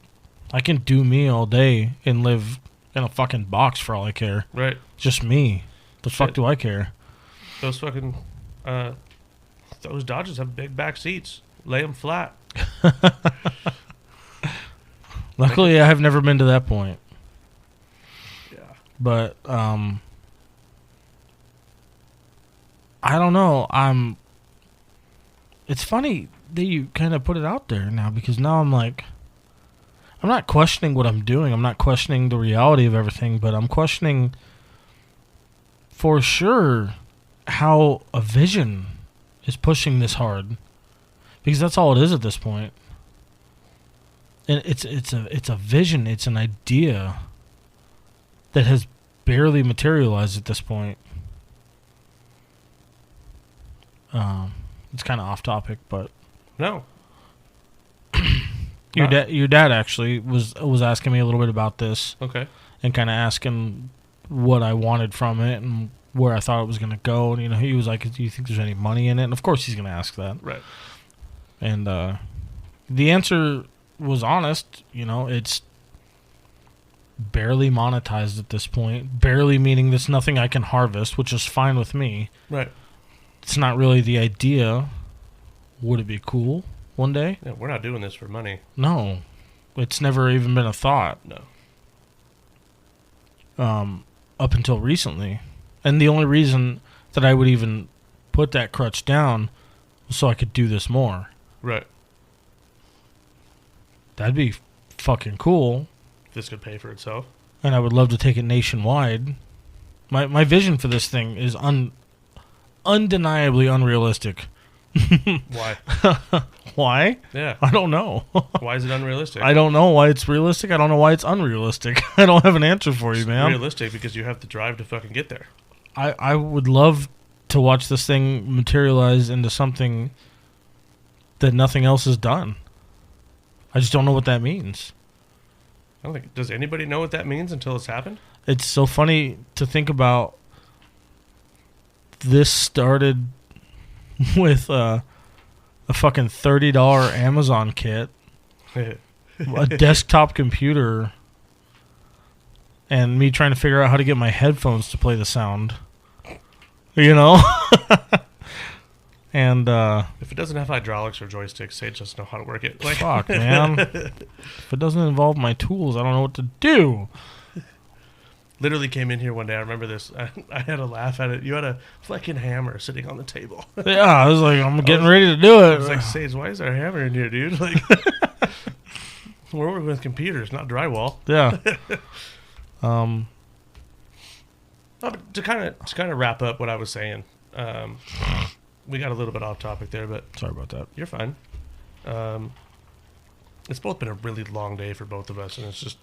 do me all day and live in a fucking box for all I care. Right. Just me. The fuck do I care? Those fucking. Those Dodges have big back seats. Lay them flat. Luckily, I have never been to that point. Yeah. But I don't know. It's funny that you kind of put it out there now, because now I'm like, I'm not questioning what I'm doing. I'm not questioning the reality of everything, but I'm questioning for sure how a vision is pushing this hard, because that's all it is at this point. And it's a vision. It's an idea that has barely materialized at this point. It's kind of off topic, but No. your dad actually was asking me a little bit about this. Okay. And kind of asking what I wanted from it and where I thought it was going to go. And, he was like, do you think there's any money in it? And, of course, he's going to ask that. Right. And the answer was honest. It's barely monetized at this point. Barely meaning there's nothing I can harvest, which is fine with me. Right. It's not really the idea. Would it be cool one day? Yeah, we're not doing this for money. No. It's never even been a thought. No. Up until recently. And the only reason that I would even put that crutch down was so I could do this more. Right. That'd be fucking cool. This could pay for itself. And I would love to take it nationwide. My vision for this thing is undeniably unrealistic. Why? Why? Yeah. I don't know. Why is it unrealistic? I don't know why it's realistic. I don't know why it's unrealistic. I don't have an answer for you, man. It's realistic because you have to drive to fucking get there. I would love to watch this thing materialize into something that nothing else has done. I just don't know what that means. I don't think. Does anybody know what that means until it's happened? It's so funny to think about. This started with a fucking $30 Amazon kit, a desktop computer, and me trying to figure out how to get my headphones to play the sound. And if it doesn't have hydraulics or joysticks, Sage doesn't know how to work it. Fuck, man. If it doesn't involve my tools, I don't know what to do. Literally came in here one day. I remember this. I had a laugh at it. You had a fucking hammer sitting on the table. Yeah, I was like, I'm getting ready to do it. I was like, Sage, why is there a hammer in here, dude? Like, we're working with computers, not drywall. Yeah. To kind of wrap up what I was saying, we got a little bit off topic there, but sorry about that. You're fine. It's both been a really long day for both of us, and it's just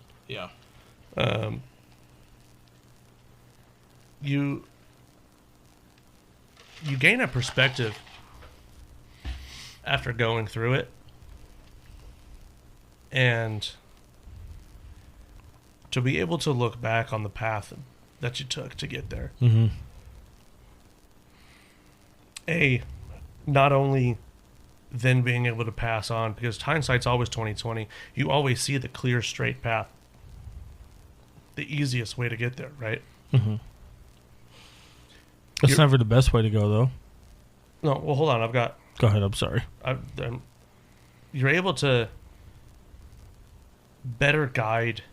you gain a perspective after going through it, and to be able to look back on the path that you took to get there. Mm-hmm. Not only then being able to pass on, because hindsight's always 20/20. You always see the clear, straight path, the easiest way to get there, right? Mm-hmm. That's never the best way to go, though. No, well, hold on. Go ahead. I'm sorry. You're able to better guide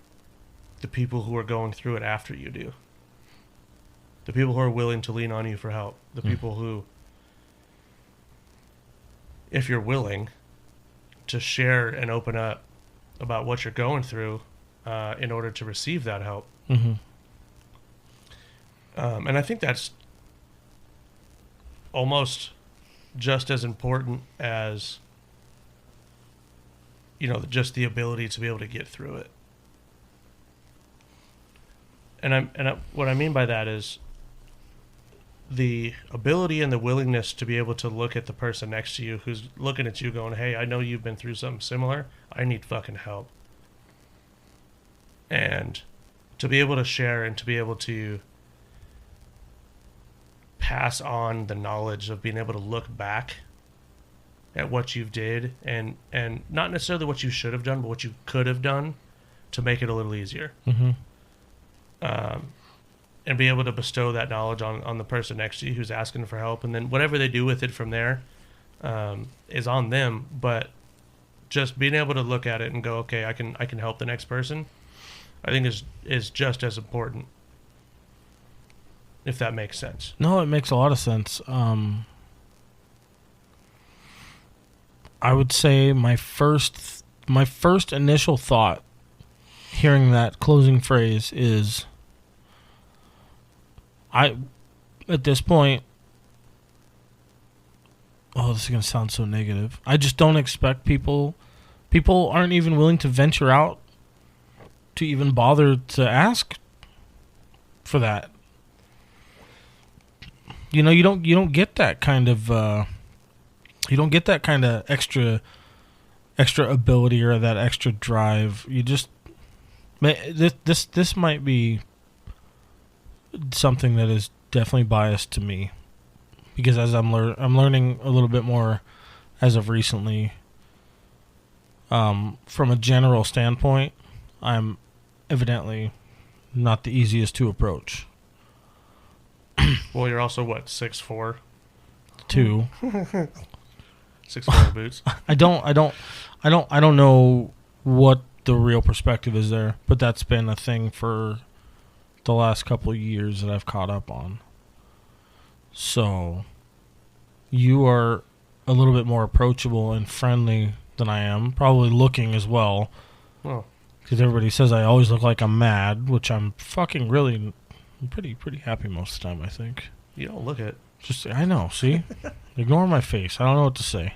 the people who are going through it after you do. The people who are willing to lean on you for help. The people who, if you're willing to share and open up about what you're going through in order to receive that help. Mm-hmm. And I think that's almost just as important as, just the ability to be able to get through it. And what I mean by that is the ability and the willingness to be able to look at the person next to you who's looking at you going, hey, I know you've been through something similar. I need fucking help. And to be able to share and to be able to pass on the knowledge of being able to look back at what you did and not necessarily what you should have done, but what you could have done to make it a little easier. Mm-hmm. And be able to bestow that knowledge on the person next to you who's asking for help. And then whatever they do with it from there is on them. But just being able to look at it and go, okay, I can help the next person, I think is just as important, if that makes sense. No, it makes a lot of sense. I would say my first initial thought hearing that closing phrase is, at this point, this is going to sound so negative. I just don't expect people aren't even willing to venture out to even bother to ask for that. You don't get that kind of extra ability or that extra drive. You just this might be something that is definitely biased to me, because as I'm learning a little bit more as of recently. From a general standpoint, I'm evidently not the easiest to approach. Well, you're also what, 6'4"? 2. 6'4" boots. I don't know what the real perspective is there, but that's been a thing for the last couple of years that I've caught up on. So, you are a little bit more approachable and friendly than I am, probably looking as well. Well, because everybody says I always look like I'm mad, which I'm fucking really pretty happy most of the time, I think. you don't look it. Just I know, see? Ignore my face. I don't know what to say.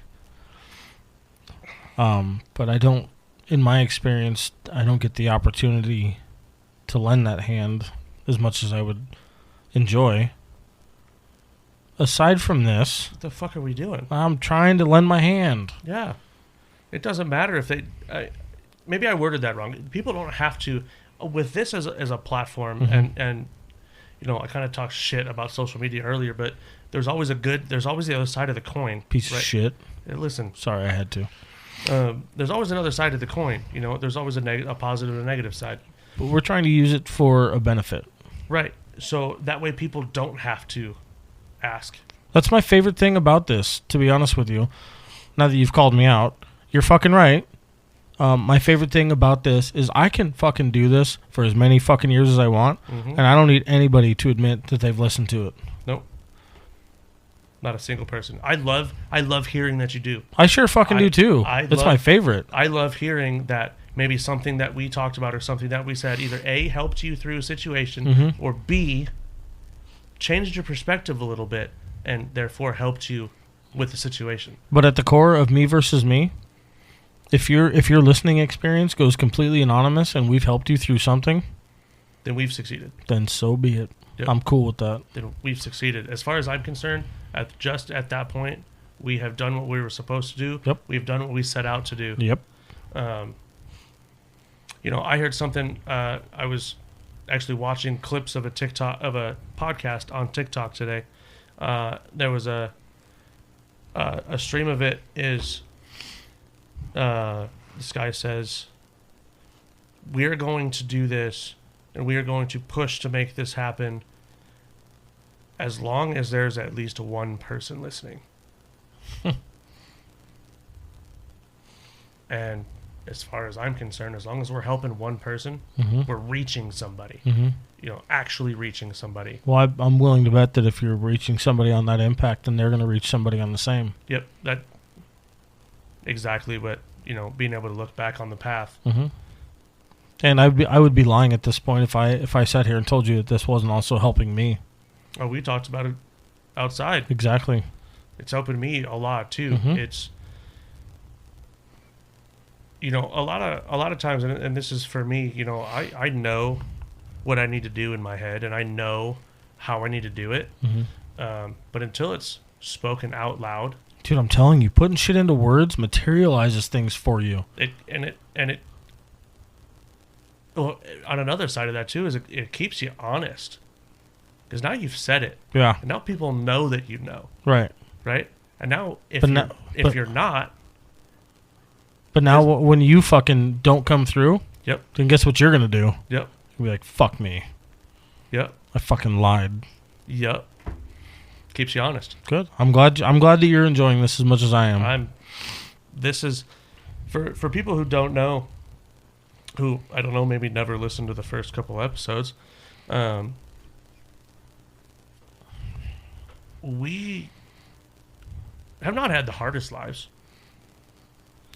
But I don't, in my experience, I don't get the opportunity to lend that hand as much as I would enjoy. Aside from this, What the fuck are we doing? I'm trying to lend my hand. Yeah. It doesn't matter if they... maybe I worded that wrong. People don't have to... With this as a platform, Mm-hmm. and you know, I kind of talked shit about social media earlier, but there's always the other side of the coin. Piece of shit. Listen, Sorry, I had to. there's always another side of the coin. You know, there's always a positive and a negative side. But we're trying to use it for a benefit. Right. So that way people don't have to ask. That's my favorite thing about this, to be honest with you. Now that you've called me out, you're fucking right. My favorite thing about this is I can fucking do this for as many fucking years as I want, and I don't need anybody to admit that they've listened to it. Nope. Not a single person. I love hearing that you do. I sure fucking do too. That's my favorite. I love hearing that maybe something that we talked about or something that we said either A, helped you through a situation, or B, changed your perspective a little bit and therefore helped you with the situation. But at the core of me versus me, if your listening experience goes completely anonymous and we've helped you through something, then we've succeeded. then so be it. Yep. I'm cool with that. Then we've succeeded. As far as I'm concerned, at that point, we have done what we were supposed to do. Yep. We've done what we set out to do. Yep. You know, I heard something. I was actually watching clips of a podcast on TikTok today. There was a stream of it. Is this guy says, "We are going to do this, and we are going to push to make this happen, as long as there's at least one person listening." And as far as I'm concerned, as long as we're helping one person, we're reaching somebody. You know, actually reaching somebody. Well, I'm willing to bet that if you're reaching somebody on that impact, then they're going to reach somebody on the same. Yep, that exactly what, you know, being able to look back on the path. And I would be lying at this point if I sat here and told you that this wasn't also helping me. Oh, we talked about it outside. Exactly. It's helping me a lot too. It's, you know, a lot of times, and this is for me, you know, I know what I need to do in my head, and I know how I need to do it. But until it's spoken out loud, dude, I'm telling you, putting shit into words materializes things for you. Well, on another side of that too is it keeps you honest, because now you've said it. Yeah. And now people know that you know. Right. Right. And now if you're not. But now when you fucking don't come through, Yep. then guess what you're gonna do? Yep. You'll be like, fuck me. Yep. I fucking lied. Yep. Keeps you honest. Good. I'm glad that you're enjoying this as much as I am. This is for people who don't know, who I don't know, maybe never listened to the first couple episodes. We have not had the hardest lives.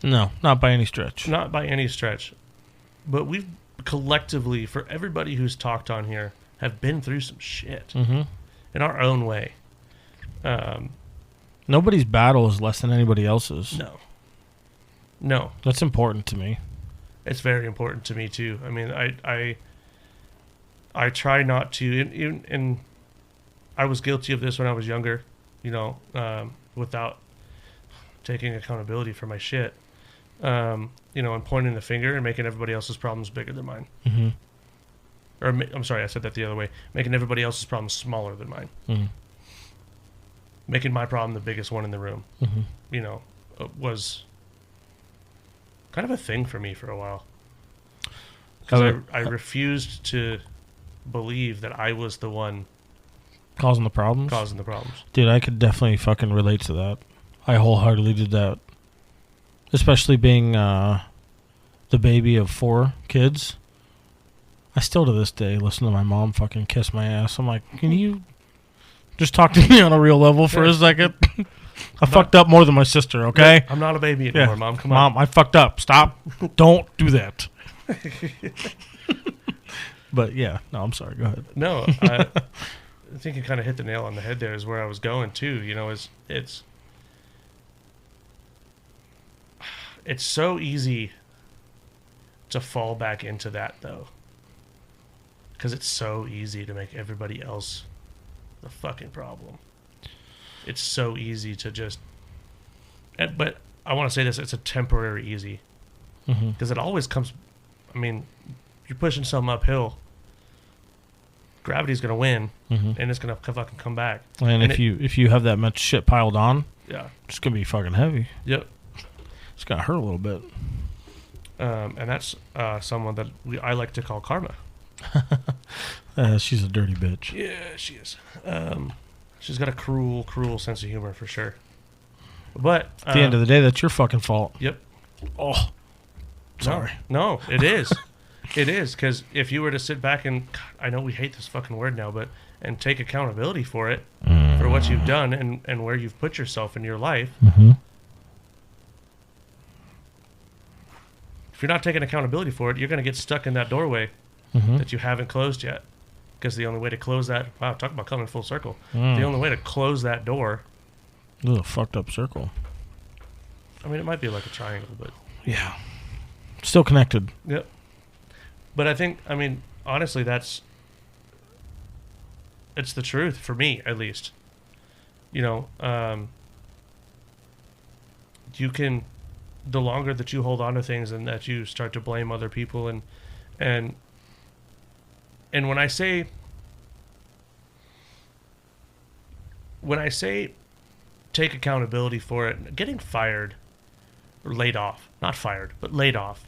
No, not by any stretch. Not by any stretch. But we've collectively, for everybody who's talked on here, have been through some shit in our own way. Nobody's battle is less than anybody else's. No. That's important to me. It's very important to me too. I mean, I try not to, and I was guilty of this when I was younger, you know, without taking accountability for my shit. You know, and pointing the finger and making everybody else's problems bigger than mine. I'm sorry, I said that the other way. Making everybody else's problems smaller than mine. Mm-hmm. Making my problem the biggest one in the room. Mm-hmm. You know, was kind of a thing for me for a while. Because I refused to believe that I was the one causing the problems. Dude, I could definitely fucking relate to that. I wholeheartedly did that. Especially being the baby of 4 kids. I still to this day listen to my mom fucking kiss my ass. I'm like, can you just talk to me on a real level for a second? I fucked up more than my sister, okay? I'm not a baby anymore, Mom. Come on. Mom, I fucked up. Stop. Don't do that. But yeah, no, I'm sorry. Go ahead. No, I think you kind of hit the nail on the head there is where I was going too. You know, it's so easy to fall back into that though. Because it's so easy to make everybody else the fucking problem. It's so easy to just... But I want to say this, it's a temporary easy. Because it always comes... I mean, you're pushing something uphill. Gravity's going to win, and it's going to fucking come back. And if you have that much shit piled on, yeah, it's going to be fucking heavy. Yep. It's going to hurt a little bit. And that's someone that I like to call Karma. She's a dirty bitch. Yeah, she is. She's got a cruel, cruel sense of humor for sure. But at the end of the day, that's your fucking fault. Yep. Oh, sorry. No, it is. It is, because if you were to sit back and, I know we hate this fucking word now, but, and take accountability for it, for what you've done and where you've put yourself in your life, if you're not taking accountability for it, you're going to get stuck in that doorway that you haven't closed yet. Because the only way to close that, wow, talk about coming full circle. The only way to close that door. A little fucked up circle. I mean, it might be like a triangle, but. Yeah. Still connected. Yep. But I think, I mean, honestly, it's the truth for me, at least. You know, you can, the longer that you hold on to things and that you start to blame other people and when I say take accountability for it, getting fired or laid off, not fired, but laid off,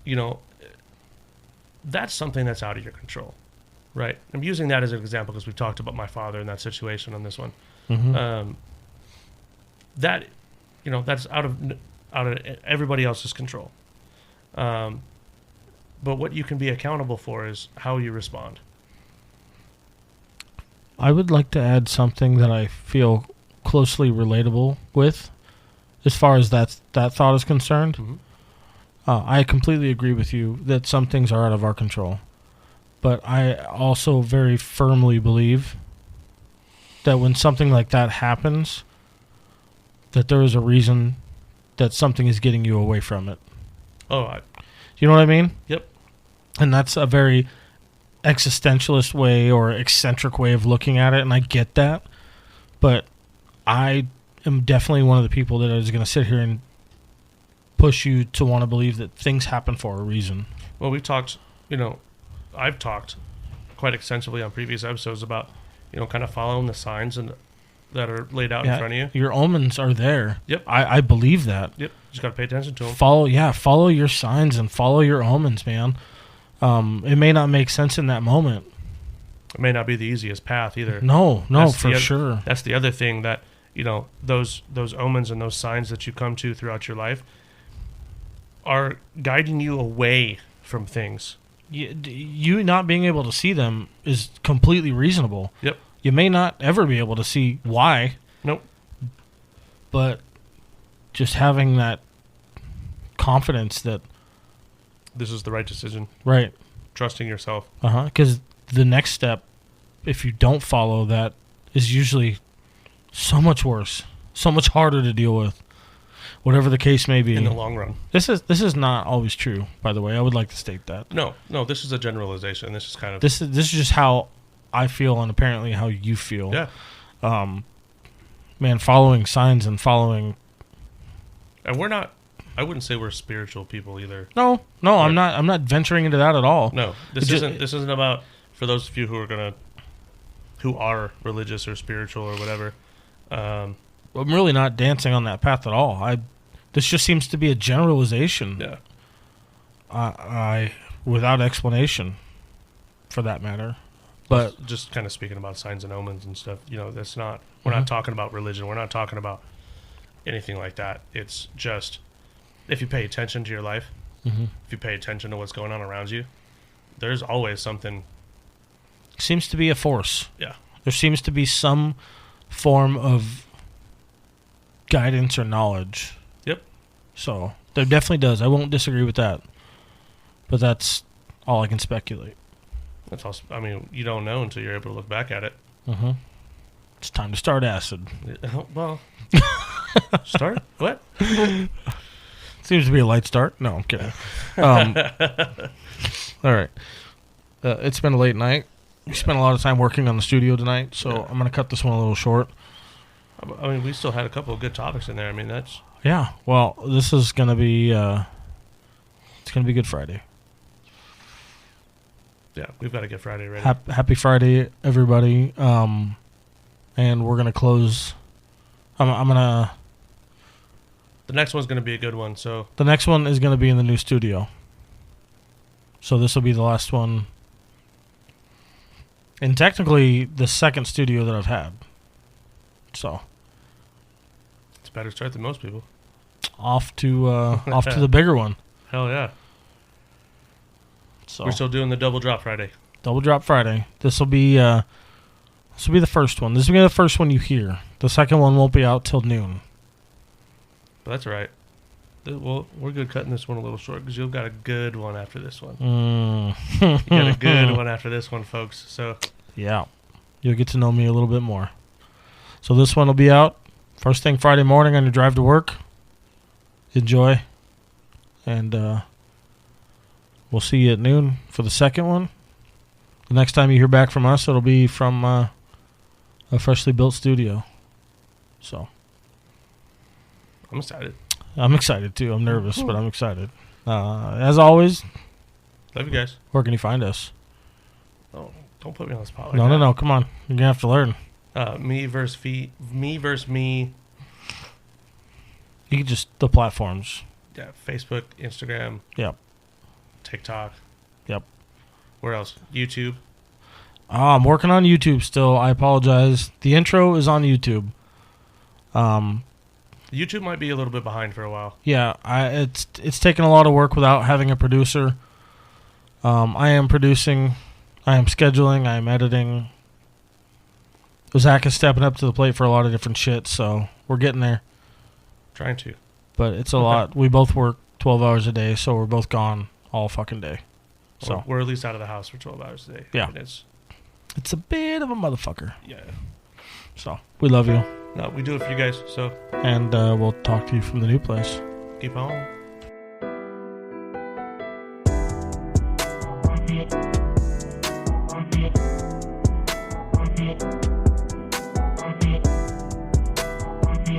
you know, that's something that's out of your control, right? I'm using that as an example because we've talked about my father in that situation on this one. That, you know, that's out of everybody else's control. But what you can be accountable for is how you respond. I would like to add something that I feel closely relatable with, as far as that thought is concerned. I completely agree with you that some things are out of our control. But I also very firmly believe that when something like that happens, that there is a reason that something is getting you away from it. You know what I mean? Yep. And that's a very existentialist way or eccentric way of looking at it, and I get that. But I am definitely one of the people that is going to sit here and push you to want to believe that things happen for a reason. Well, we've talked, you know, I've talked quite extensively on previous episodes about, you know, kind of following the signs that are laid out in front of you. Your omens are there. Yep. I believe that. Yep. Just got to pay attention to them. Follow your signs and follow your omens, man. It may not make sense in that moment. It may not be the easiest path either. No, for sure. That's the other thing that, you know, those omens and those signs that you come to throughout your life are guiding you away from things. You not being able to see them is completely reasonable. Yep. You may not ever be able to see why. Nope. But just having that confidence that this is the right decision. Right. Trusting yourself. Because the next step, if you don't follow that, is usually so much worse, so much harder to deal with, whatever the case may be. In the long run. This is not always true, by the way. I would like to state that. No, this is a generalization. This is kind of... This is just how I feel and apparently how you feel. Yeah. Man, following signs and following... And we're not I wouldn't say we're spiritual people either. No, I'm not. I'm not venturing into that at all. No, this isn't about, for those of you who are religious or spiritual or whatever. I'm really not dancing on that path at all. This just seems to be a generalization. Yeah. I without explanation, for that matter. But just kind of speaking about signs and omens and stuff, that's not. We're not talking about religion. We're not talking about anything like that. It's just if you pay attention to your life, if you pay attention to what's going on around you, there's always something. Seems to be a force. Yeah. There seems to be some form of guidance or knowledge. Yep. So there definitely does. I won't disagree with that. But that's all I can speculate. That's also. I mean, you don't know until you're able to look back at it. Mm-hmm. It's time to start acid. Well, start what? Seems to be a light start. No, I'm kidding. All right. It's been a late night. We spent a lot of time working on the studio tonight, so I'm going to cut this one a little short. I mean, we still had a couple of good topics in there. I mean, that's... Yeah, well, this is going to be... it's going to be Good Friday. Yeah, we've got to get Friday ready. Happy Friday, everybody. And we're going to close... I'm going to... The next one's going to be a good one, so... The next one is going to be in the new studio. So this will be the last one... And technically, the second studio that I've had. So, it's a better start than most people. Off to the bigger one. Hell yeah! So we're still doing the Double Drop Friday. Double Drop Friday. This will be the first one. This will be the first one you hear. The second one won't be out till noon. But that's all right. Well, we're good cutting this one a little short because you've got a good one after this one. You got a good one after this one, folks. So yeah, you'll get to know me a little bit more. So this one will be out first thing Friday morning on your drive to work. Enjoy, and we'll see you at noon for the second one. The next time you hear back from us, it'll be from a freshly built studio. So I'm excited. I'm excited too. I'm nervous, but I'm excited. As always, love you guys. Where can you find us? Oh, don't put me on the spot. No. Come on, you're gonna have to learn. Me versus me. You can just the platforms. Yeah, Facebook, Instagram. Yep. TikTok. Yep. Where else? YouTube. I'm working on YouTube still. I apologize. The intro is on YouTube. YouTube might be a little bit behind for a while. Yeah, it's taken a lot of work without having a producer. I am producing, I am scheduling, I am editing. Zach is stepping up to the plate for a lot of different shit, so we're getting there. Trying to. But it's a lot. We both work 12 hours a day, so we're both gone all fucking day. So we're at least out of the house for 12 hours a day. Yeah. I mean, it's a bit of a motherfucker. Yeah. So we love you. No, we do it for you guys, so. And we'll talk to you from the new place. Keep on.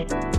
Thank you.